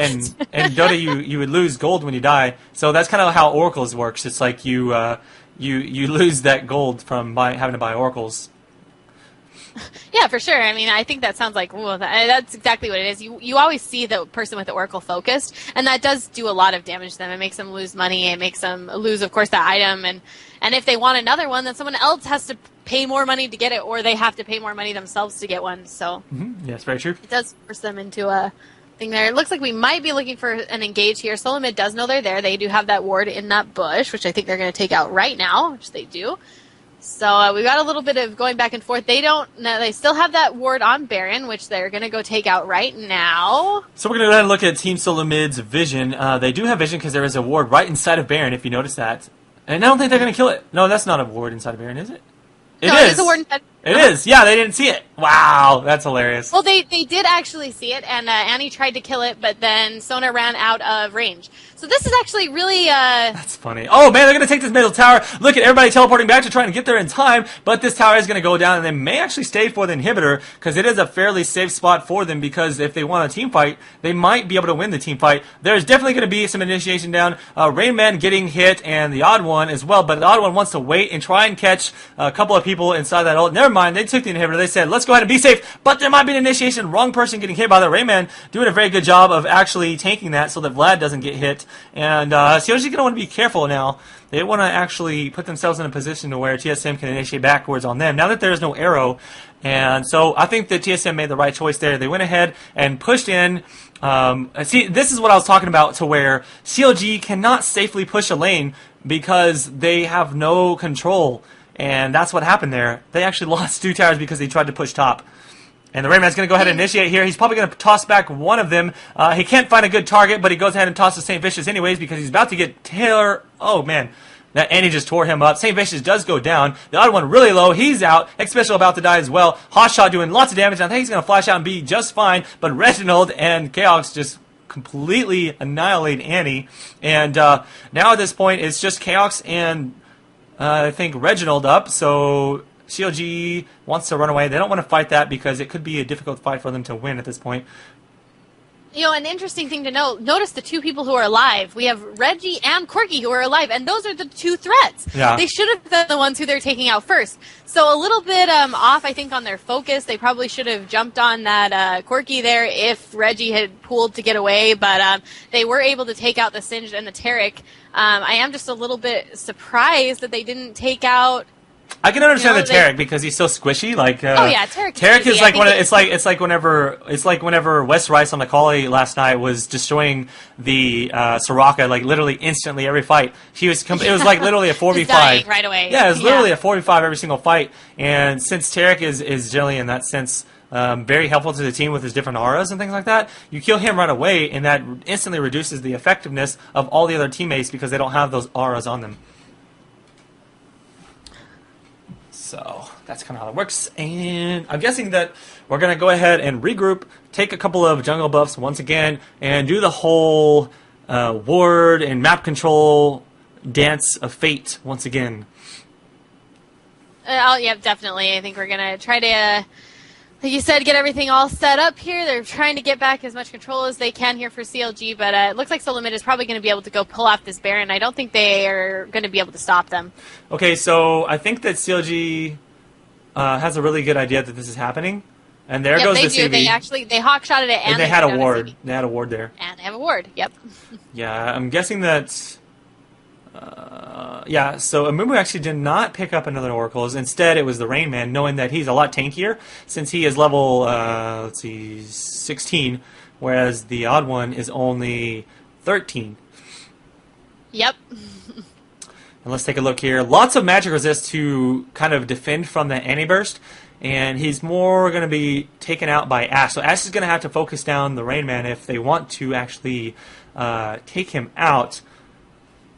and Dota you would lose gold when you die. So that's kind of how Oracles works. It's like you lose that gold from having to buy Oracles. Yeah, for sure. I mean, I think that sounds like, ooh, that's exactly what it is. You always see the person with the Oracle focused, and that does do a lot of damage to them. It makes them lose money. It makes them lose, of course, the item. And if they want another one, then someone else has to pay more money to get it, or they have to pay more money themselves to get one. So yes, very true. It does force them into a thing there. It looks like we might be looking for an engage here. Solo Mid does know they're there. They do have that ward in that bush, which I think they're going to take out right now, which they do. So we've got a little bit of going back and forth. They still have that ward on Baron, which they're going to go take out right now. So we're going to go ahead and look at Team Solo Mid's vision. They do have vision because there is a ward right inside of Baron, if you notice that. And I don't think they're going to kill it. No, that's not a ward inside of Baron, is it? It is a ward inside. It is. Yeah, they didn't see it. Wow, that's hilarious. Well, they did actually see it, and Annie tried to kill it, but then Sona ran out of range. So this is actually really... That's funny. Oh, man, they're going to take this middle tower. Look at everybody teleporting back to try and get there in time, but this tower is going to go down, and they may actually stay for the inhibitor, because it is a fairly safe spot for them, because if they want a team fight, they might be able to win the team fight. There's definitely going to be some initiation down. Rain Man getting hit, and the Odd One as well, but the Odd One wants to wait and try and catch a couple of people inside that ult. Never mind, they took the inhibitor. They said, let's go ahead and be safe, but there might be an initiation. Wrong person getting hit by the Rayman, doing a very good job of actually tanking that so that Vlad doesn't get hit. And CLG's going to want to be careful now. They want to actually put themselves in a position to where TSM can initiate backwards on them now that there is no arrow. And so I think that TSM made the right choice there. They went ahead and pushed in. See, this is what I was talking about, to where CLG cannot safely push a lane because they have no control. And that's what happened there. They actually lost 2 towers because they tried to push top. And the Rayman's going to go ahead and initiate here. He's probably going to toss back one of them. He can't find a good target, but he goes ahead and tosses St. Vicious anyways because he's about to get Taylor. Oh, man. That Annie just tore him up. St. Vicious does go down. The odd one really low. He's out. X-Special about to die as well. Hotshot doing lots of damage. I think he's going to flash out and be just fine. But Reginald and Chaos just completely annihilate Annie. And now at this point, it's just Chaos and I think Reginald up. So CLG wants to run away. They don't want to fight that because it could be a difficult fight for them to win at this point. You know, an interesting thing to note, notice the two people who are alive. We have Reggie and Corky who are alive, and those are the two threats. Yeah. They should have been the ones who they're taking out first. So a little bit off, I think, on their focus. They probably should have jumped on that Corky there if Reggie had pulled to get away, but they were able to take out the Singed and the Tarek. I am just a little bit surprised that they didn't take out... I can understand the Tarek because he's so squishy. Like, oh yeah, Tarek. Tarek is like it's like whenever Wes Rice on the call last night was destroying the Soraka like literally instantly every fight. It was like literally a 4v5 right away. Yeah, it was literally a 4v5 every single fight. And since Tarek is generally in that sense very helpful to the team with his different auras and things like that, you kill him right away, and that instantly reduces the effectiveness of all the other teammates because they don't have those auras on them. So that's kind of how it works, and I'm guessing that we're going to go ahead and regroup, take a couple of jungle buffs once again, and do the whole ward and map control dance of fate once again. Yeah, definitely. I think we're going to try to, like you said, get everything all set up here. They're trying to get back as much control as they can here for CLG, but it looks like Solomid is probably going to be able to go pull off this Baron. I don't think they are going to be able to stop them. Okay, so I think that CLG has a really good idea that this is happening, and there goes the CV. They hawk-shotted it, and they had a ward. They had a ward there. And they have a ward, yep. Yeah, I'm guessing that... yeah, so Amumu actually did not pick up another Oracles. Instead, it was the Rain Man, knowing that he's a lot tankier, since he is level, 16, whereas the odd one is only 13. Yep. And let's take a look here. Lots of magic resist to kind of defend from the anti-burst, and he's more going to be taken out by Ash. So Ash is going to have to focus down the Rain Man if they want to actually take him out.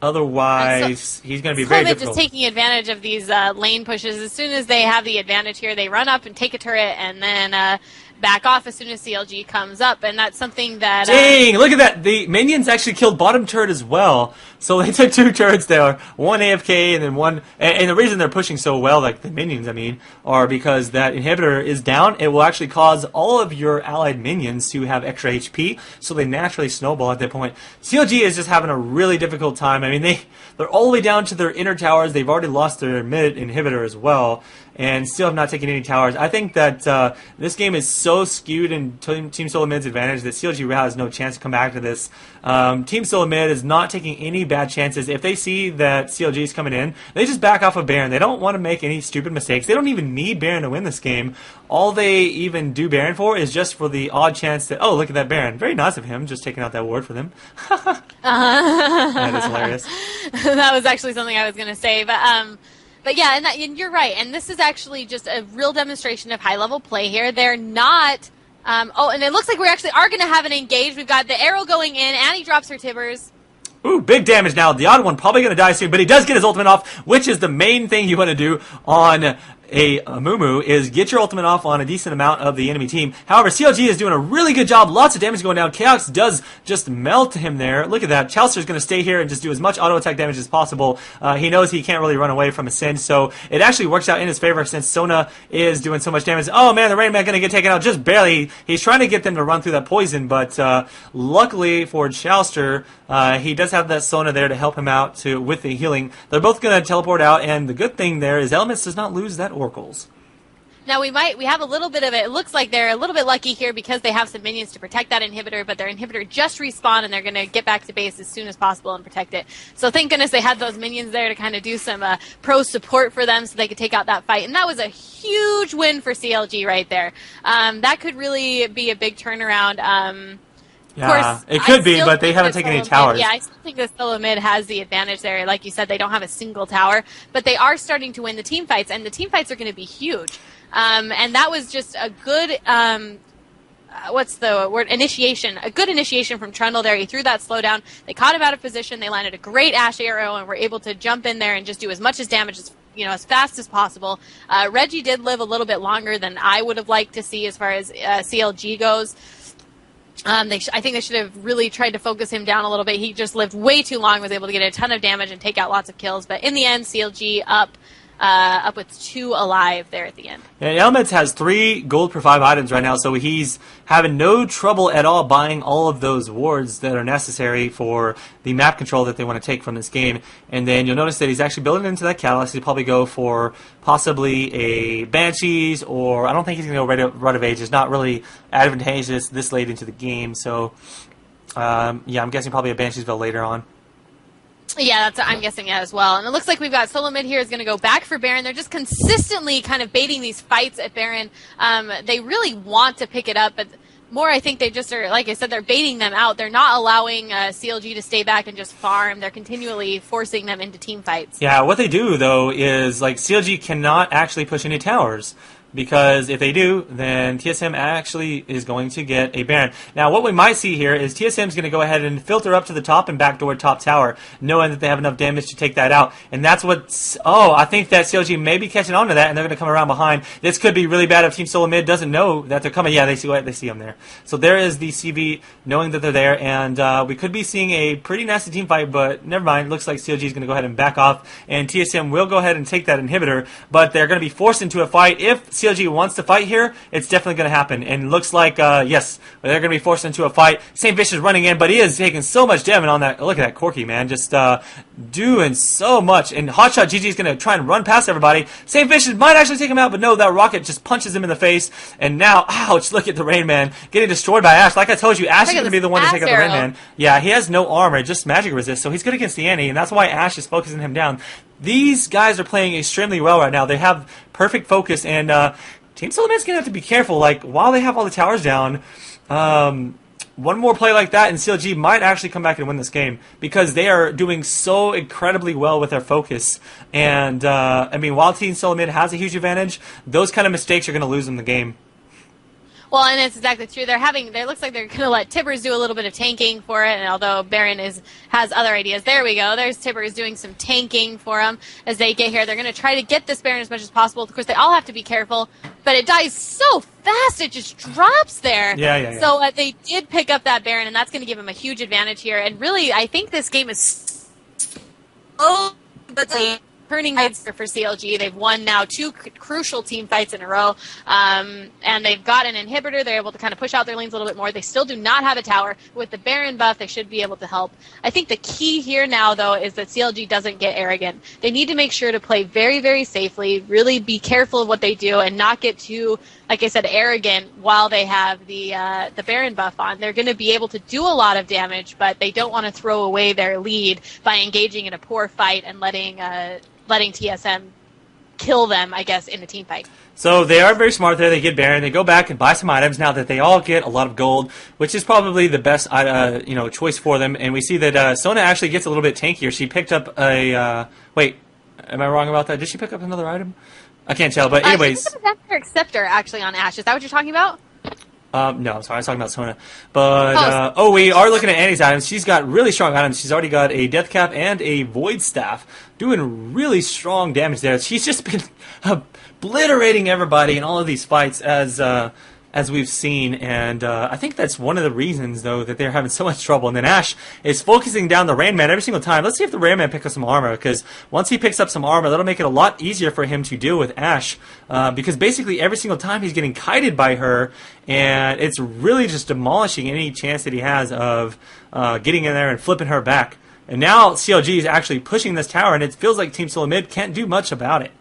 Otherwise, he's going to be very difficult. Just taking advantage of these lane pushes. As soon as they have the advantage here, they run up and take a turret and then back off as soon as CLG comes up. And that's something that... Dang! Look at that! The minions actually killed bottom turret as well. So they took two turrets there. One AFK and then one... And the reason they're pushing so well, like the minions, I mean, are because that inhibitor is down. It will actually cause all of your allied minions to have extra HP, so they naturally snowball at that point. CLG is just having a really difficult time. I mean, they're all the way down to their inner towers. They've already lost their mid inhibitor as well, and still have not taken any towers. I think that this game is so skewed in Team Solo Mid's advantage that CLG has no chance to come back to this. Team Solo Mid is not taking any bad chances. If they see that CLG is coming in, they just back off of Baron. They don't want to make any stupid mistakes. They don't even need Baron to win this game. All they even do Baron for is just for the odd chance that, oh, look at that Baron. Very nice of him, just taking out that ward for them. That is hilarious. That was actually something I was going to say, but yeah, and you're right. And this is actually just a real demonstration of high-level play here. They're not... and it looks like we actually are going to have an engage. We've got the arrow going in. Annie drops her Tibbers. Ooh, big damage now. The odd one probably going to die soon, but he does get his ultimate off, which is the main thing you want to do on a Mumu, is get your ultimate off on a decent amount of the enemy team. However, CLG is doing a really good job. Lots of damage going down. Chaos does just melt him there. Look at that. Chalster's going to stay here and just do as much auto attack damage as possible. He knows he can't really run away from a Sin, so it actually works out in his favor since Sona is doing so much damage. Oh man, the Rain Man going to get taken out just barely. He's trying to get them to run through that poison, but luckily for Chalster, he does have that Sona there to help him out with the healing. They're both going to teleport out, and the good thing there is Elements does not lose that Oracles. Now we have a little bit of it. It looks like they're a little bit lucky here because they have some minions to protect that inhibitor, but their inhibitor just respawned and they're going to get back to base as soon as possible and protect it. So thank goodness they had those minions there to kind of do some pro support for them so they could take out that fight. And that was a huge win for CLG right there. That could really be a big turnaround. Yeah, course, it could be, but they think haven't that taken any solo towers. Mid, yeah, I still think that solo mid has the advantage there. Like you said, they don't have a single tower, but they are starting to win the team fights, and the team fights are going to be huge. And that was just a good, what's the word? Initiation. A good initiation from Trundle there. He threw that slowdown. They caught him out of position. They landed a great Ashe arrow and were able to jump in there and just do as much as damage as as fast as possible. Reggie did live a little bit longer than I would have liked to see as far as CLG goes. I think they should have really tried to focus him down a little bit. He just lived way too long, was able to get a ton of damage and take out lots of kills. But in the end, CLG up with 2 alive there at the end. And Elements has 3 gold per 5 items right now, so he's having no trouble at all buying all of those wards that are necessary for the map control that they want to take from this game. And then you'll notice that he's actually building into that catalyst. He'll probably go for possibly a Banshees, or I don't think he's going to go Rite of Age. It's not really advantageous this late into the game, so yeah, I'm guessing probably a Banshees build later on. Yeah, I'm guessing as well. And it looks like we've got solo mid here is going to go back for Baron. They're just consistently kind of baiting these fights at Baron. They really want to pick it up, but more I think they just are, like I said, they're baiting them out. They're not allowing CLG to stay back and just farm. They're continually forcing them into team fights. Yeah, what they do, though, is like CLG cannot actually push any towers. Because if they do, then TSM actually is going to get a Baron. Now, what we might see here is TSM is going to go ahead and filter up to the top and backdoor top tower, knowing that they have enough damage to take that out. And that's what... Oh, I think that CLG may be catching on to that, and they're going to come around behind. This could be really bad if Team Solo Mid doesn't know that they're coming. Yeah, they see them there. So there is the CV knowing that they're there, and we could be seeing a pretty nasty team fight, but never mind. It looks like CLG is going to go ahead and back off, and TSM will go ahead and take that inhibitor, but they're going to be forced into a fight. If CLG wants to fight here, it's definitely going to happen. And looks like, yes, they're going to be forced into a fight. St. Fish is running in, but he is taking so much damage on that. Look at that Corky, man. Just doing so much. And Hotshot GG is going to try and run past everybody. St. Fish might actually take him out, but no, that rocket just punches him in the face. And now, ouch, look at the Rain Man getting destroyed by Ashe. Like I told you, Ashe is going to be the one to take out the Rain Man. Yeah, he has no armor, just magic resist, so he's good against the Annie, and that's why Ashe is focusing him down. These guys are playing extremely well right now. They have perfect focus, and Team Solomon's going to have to be careful. Like, while they have all the towers down, one more play like that, and CLG might actually come back and win this game, because they are doing so incredibly well with their focus. And, I mean, while Team Solomon has a huge advantage, those kind of mistakes are going to lose them the game. Well, and it's exactly true. It looks like they're going to let Tibbers do a little bit of tanking for it, and although Baron has other ideas. There we go. There's Tibbers doing some tanking for them as they get here. They're going to try to get this Baron as much as possible. Of course, they all have to be careful, but it dies so fast, it just drops there. Yeah. So they did pick up that Baron, and that's going to give them a huge advantage here. And really, I think this game is turning heads for CLG. They've won now 2 crucial team fights in a row, and they've got an inhibitor. They're able to kind of push out their lanes a little bit more. They still do not have a tower. With the Baron buff, they should be able to help. I think the key here now, though, is that CLG doesn't get arrogant. They need to make sure to play very, very safely, really be careful of what they do, and not get too, like I said, arrogant while they have the Baron buff on. They're going to be able to do a lot of damage, but they don't want to throw away their lead by engaging in a poor fight and letting TSM kill them, I guess, in the team fight. So they are very smart there. They get Baron. They go back and buy some items now that they all get a lot of gold, which is probably the best choice for them. And we see that Sona actually gets a little bit tankier. She picked up a... wait, am I wrong about that? Did she pick up another item? I can't tell, but anyways... She picked up an Acceptor, actually, on Ashe. Is that what you're talking about? No, sorry, I was talking about Sona. But, we are looking at Annie's items. She's got really strong items. She's already got a Death Cap and a Void Staff, doing really strong damage there. She's just been obliterating everybody in all of these fights as we've seen, and I think that's one of the reasons, though, that they're having so much trouble. And then Ashe is focusing down the Rain Man every single time. Let's see if the Rain Man picks up some armor, because once he picks up some armor, that'll make it a lot easier for him to deal with Ashe, because basically every single time he's getting kited by her, and it's really just demolishing any chance that he has of getting in there and flipping her back. And now CLG is actually pushing this tower, and it feels like Team Solo Mid can't do much about it.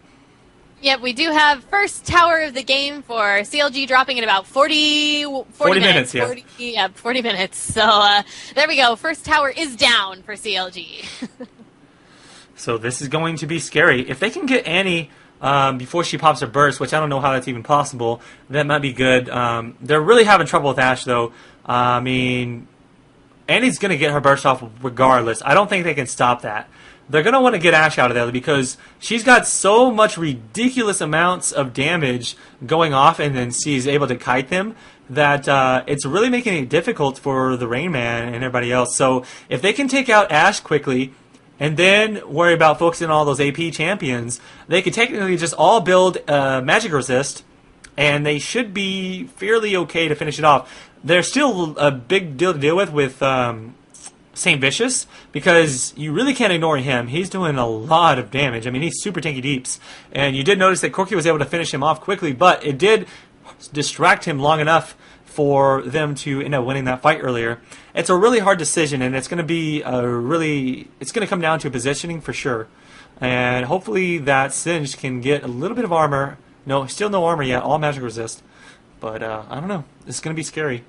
Yep, we do have first tower of the game for CLG dropping in about 40 minutes. Yeah. 40 minutes. So there we go. First tower is down for CLG. So this is going to be scary. If they can get Annie before she pops her burst, which I don't know how that's even possible, that might be good. They're really having trouble with Ashe, though. I mean, Annie's going to get her burst off regardless. I don't think they can stop that. They're going to want to get Ashe out of there because she's got so much ridiculous amounts of damage going off, and then she's able to kite them that it's really making it difficult for the Rain Man and everybody else. So if they can take out Ashe quickly and then worry about focusing on all those AP champions, they could technically just all build magic resist, and they should be fairly okay to finish it off. There's still a big deal to deal with St. Vicious, because you really can't ignore him. He's doing a lot of damage. I mean, he's super tanky deeps. And you did notice that Corki was able to finish him off quickly, but it did distract him long enough for them to end up winning that fight earlier. It's a really hard decision, and it's going to be it's going to come down to positioning for sure. And hopefully that Singed can get a little bit of armor. No, still no armor yet, all magic resist. But I don't know. It's going to be scary.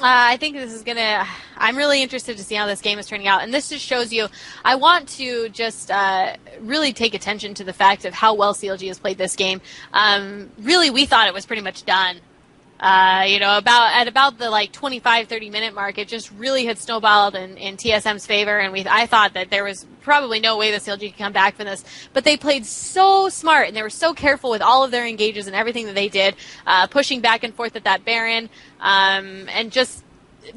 I think this is gonna. I'm really interested to see how this game is turning out, and this just shows you. I want to just really take attention to the fact of how well CLG has played this game. Really, we thought it was pretty much done. About the 25-30 minute mark, it just really had snowballed in TSM's favor, and I thought that there was probably no way that CLG could come back from this. But they played so smart, and they were so careful with all of their engages and everything that they did, pushing back and forth at that Baron, and just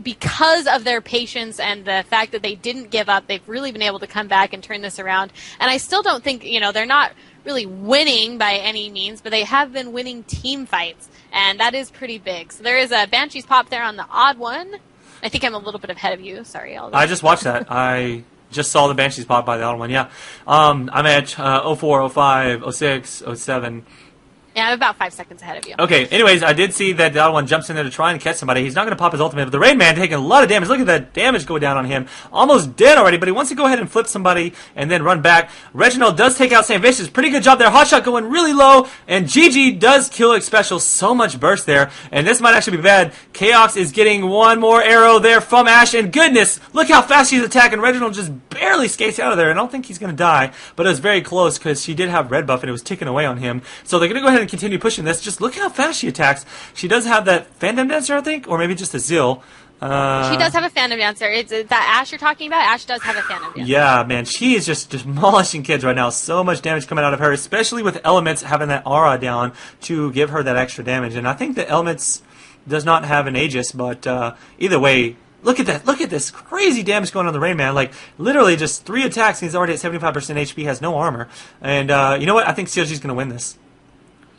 because of their patience and the fact that they didn't give up, they've really been able to come back and turn this around. And I still don't think, they're not really winning by any means, but they have been winning team fights, and that is pretty big. So there is a Banshee's pop there on the odd one. I think I'm a little bit ahead of you. Sorry. I just watched that. I just saw the Banshee's pop by the odd one, yeah. I'm at 04, 05, 06, 07. Yeah, I'm about 5 seconds ahead of you. Okay, anyways, I did see that the other one jumps in there to try and catch somebody. He's not going to pop his ultimate, but the Rain Man taking a lot of damage. Look at that damage go down on him. Almost dead already, but he wants to go ahead and flip somebody and then run back. Reginald does take out St. Vicious. Pretty good job there. Hotshot going really low, and GG does kill X Special. So much burst there, and this might actually be bad. Chaos is getting one more arrow there from Ashe, and goodness, look how fast she's attacking. Reginald just barely skates out of there, and I don't think he's going to die, but it was very close because she did have red buff, and it was ticking away on him. So they're going to go ahead and continue pushing this. Just look how fast she attacks. She does have that Phantom Dancer, I think, or maybe just a Zill. She does have a Phantom Dancer. Is that Ashe you're talking about? Ashe does have a Phantom Dancer. Yeah, man, she is just demolishing kids right now. So much damage coming out of her, especially with Elements having that aura down to give her that extra damage. And I think the Elements does not have an Aegis, but either way, look at that. Look at this crazy damage going on the Rain Man. Like, literally just 3 attacks, and he's already at 75% HP, has no armor. And you know what? I think CLG's going to win this.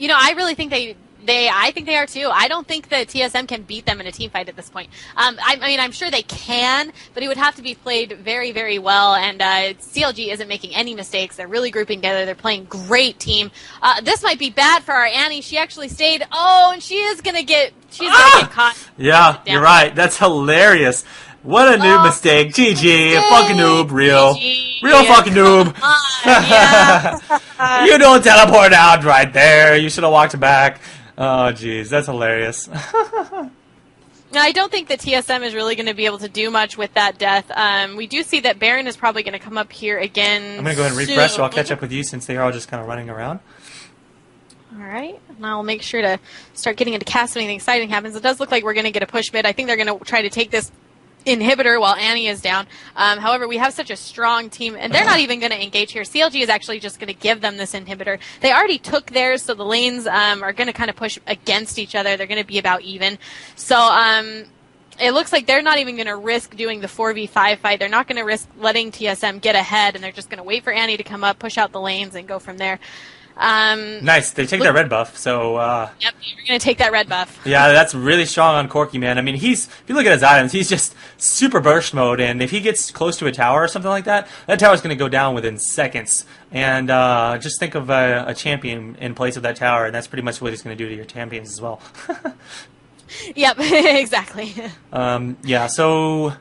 I really think I think they are too. I don't think that TSM can beat them in a team fight at this point. I mean, I'm sure they can, but it would have to be played very, very well. And CLG isn't making any mistakes. They're really grouping together. They're playing great team. This might be bad for our Annie. She actually stayed. Oh, and she's gonna get caught. Yeah, you're right. That's hilarious. What a noob mistake. GG. Fucking noob. Real. GG. Real fucking noob. Yeah. You don't teleport out right there. You should have walked back. Oh, jeez. That's hilarious. Now, I don't think that TSM is really going to be able to do much with that death. We do see that Baron is probably going to come up here again. I'm going to go ahead and refresh, so I'll catch up with you since they are all just kind of running around. All right. And I'll make sure to start getting into cast if anything exciting happens. It does look like we're going to get a push mid. I think they're going to try to take this inhibitor while Annie is down. However, we have such a strong team, and they're not even going to engage here. CLG is actually just going to give them this inhibitor. They already took theirs, so the lanes are going to kind of push against each other. They're going to be about even. So it looks like they're not even going to risk doing the 4v5 fight. They're not going to risk letting TSM get ahead, and they're just going to wait for Annie to come up, push out the lanes, and go from there. Nice. They take that red buff, so... Yep, we're going to take that red buff. Yeah, that's really strong on Corki, man. I mean, if you look at his items, he's just super burst mode, and if he gets close to a tower or something like that, that tower's going to go down within seconds. And just think of a champion in place of that tower, and that's pretty much what he's going to do to your champions as well. Yep, exactly. Yeah, so...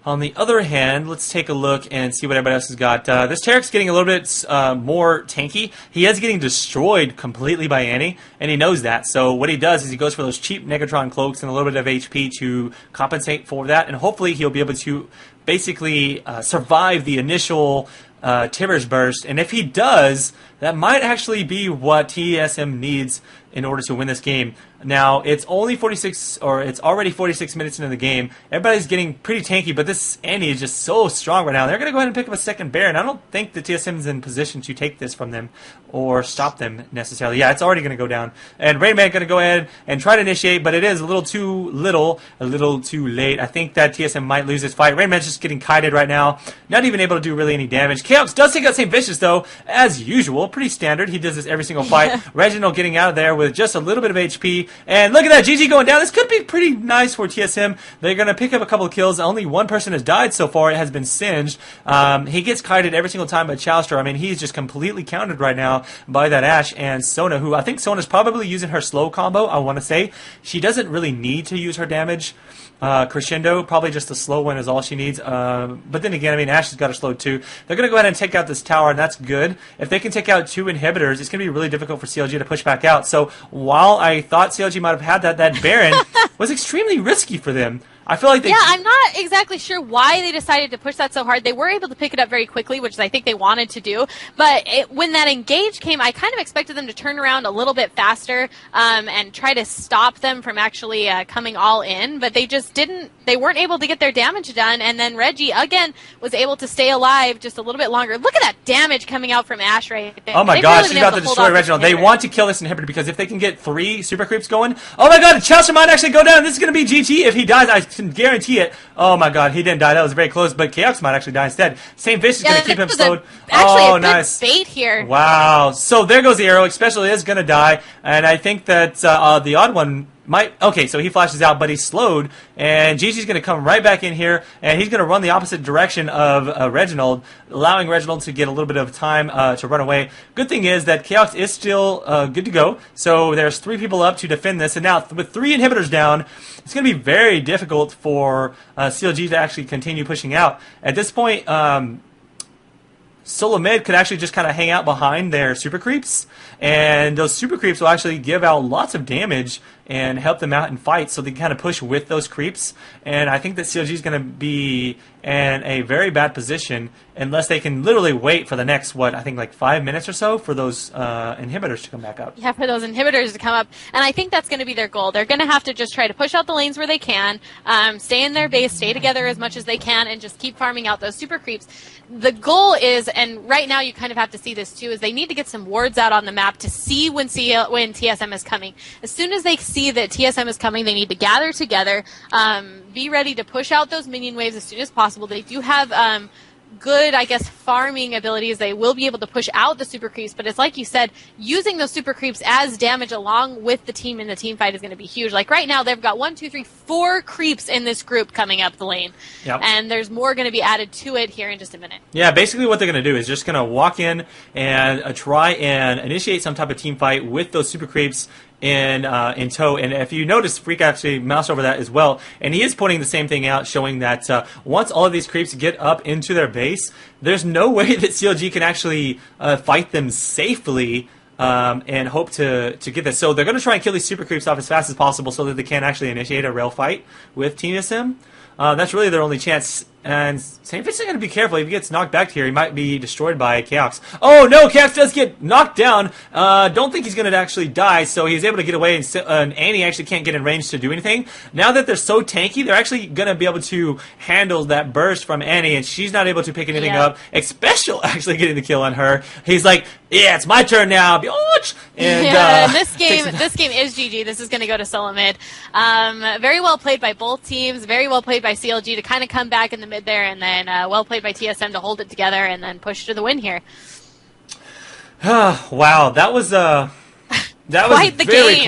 On the other hand, let's take a look and see what everybody else has got. This Tarek's getting a little bit more tanky. He is getting destroyed completely by Annie, and he knows that. So what he does is he goes for those cheap Negatron cloaks and a little bit of HP to compensate for that, and hopefully he'll be able to basically survive the initial Tibbers burst. And if he does, that might actually be what TSM needs in order to win this game. Now, it's only 46, or it's already 46 minutes into the game. Everybody's getting pretty tanky, but this Annie is just so strong right now. They're going to go ahead and pick up a second Baron. I don't think the TSM is in position to take this from them or stop them necessarily. Yeah, it's already going to go down. And Rainman going to go ahead and try to initiate, but it is a little too little, a little too late. I think that TSM might lose this fight. Rainman's just getting kited right now, not even able to do really any damage. Chaos does take out St. Vicious, though, as usual. Pretty standard. He does this every single fight. Reginald getting out of there with just a little bit of HP. And look at that, GG going down. This could be pretty nice for TSM. They're going to pick up a couple of kills. Only one person has died so far. It has been singed. He gets kited every single time by Chowster. I mean, he's just completely countered right now by that Ashe and Sona, who I think Sona's probably using her slow combo, I want to say. She doesn't really need to use her damage. Crescendo, probably just a slow one is all she needs. But then again, I mean, Ashe has got her slow too. They're going to go ahead and take out this tower, and that's good. If they can take out 2 inhibitors, it's going to be really difficult for CLG to push back out. So while I thought CLG might have had that Baron was extremely risky for them. I feel like they... Yeah, I'm not exactly sure why they decided to push that so hard. They were able to pick it up very quickly, which I think they wanted to do. But when that engage came, I kind of expected them to turn around a little bit faster and try to stop them from actually coming all in. But they just didn't. They weren't able to get their damage done. And then Reggie, again, was able to stay alive just a little bit longer. Look at that damage coming out from Ashe right there. Oh my gosh, she's about to destroy Reginald. They want to kill this inhibitor because if they can get 3 super creeps going... Oh my god, Chelsea might actually go down. This is going to be GG. If he dies, I can guarantee it. Oh my god, he didn't die. That was very close, but Chaos might actually die instead. St. Vicious is going to keep him slowed. Actually, a good nice bait here. Wow. So there goes the arrow. Especially is going to die, and I think that the odd one might... Okay, so he flashes out, but he's slowed, and Gigi's going to come right back in here, and he's going to run the opposite direction of Reginald, allowing Reginald to get a little bit of time to run away. Good thing is that Chaos is still good to go, so there's 3 people up to defend this, and now with 3 inhibitors down, it's going to be very difficult for CLG to actually continue pushing out. At this point, Solo Mid could actually just kind of hang out behind their super creeps, and those super creeps will actually give out lots of damage and help them out in fights, so they can kind of push with those creeps. And I think that CLG is going to be in a very bad position unless they can literally wait for the next, I think like 5 minutes or so for those inhibitors to come back up. Yeah, for those inhibitors to come up. And I think that's going to be their goal. They're going to have to just try to push out the lanes where they can, stay in their base, stay together as much as they can, and just keep farming out those super creeps. The goal is, and right now you kind of have to see this too, is they need to get some wards out on the map to see when TSM is coming. As soon as they see that TSM is coming, they need to gather together, be ready to push out those minion waves as soon as possible. They do have good, I guess, farming abilities. They will be able to push out the super creeps, but it's like you said, using those super creeps as damage along with the team in the team fight is going to be huge. Like right now, they've got 1, 2, 3, 4 creeps in this group coming up the lane. Yep. And there's more going to be added to it here in just a minute. Yeah, basically what they're going to do is just going to walk in and try and initiate some type of team fight with those super creeps in tow. And if you notice, Freak actually moused over that as well, and he is pointing the same thing out, showing that once all of these creeps get up into their base, there's no way that CLG can actually fight them safely and hope to get this. So they're going to try and kill these super creeps off as fast as possible so that they can actually initiate a rail fight with TSM. That's really their only chance. And St. Vincent got to be careful. If he gets knocked back here, he might be destroyed by Chaos. Oh no, Chaos does get knocked down. Don't think he's going to actually die, so he's able to get away, and Annie actually can't get in range to do anything. Now that they're so tanky, they're actually going to be able to handle that burst from Annie, and she's not able to pick anything up. Special actually getting the kill on her. He's like, yeah, it's my turn now. And this game is GG. This is going to go to solo mid. Very well played by both teams. Very well played by CLG to kind of come back in the mid there, and then well played by TSM to hold it together and then push to the win here. Wow, that was quite the very game.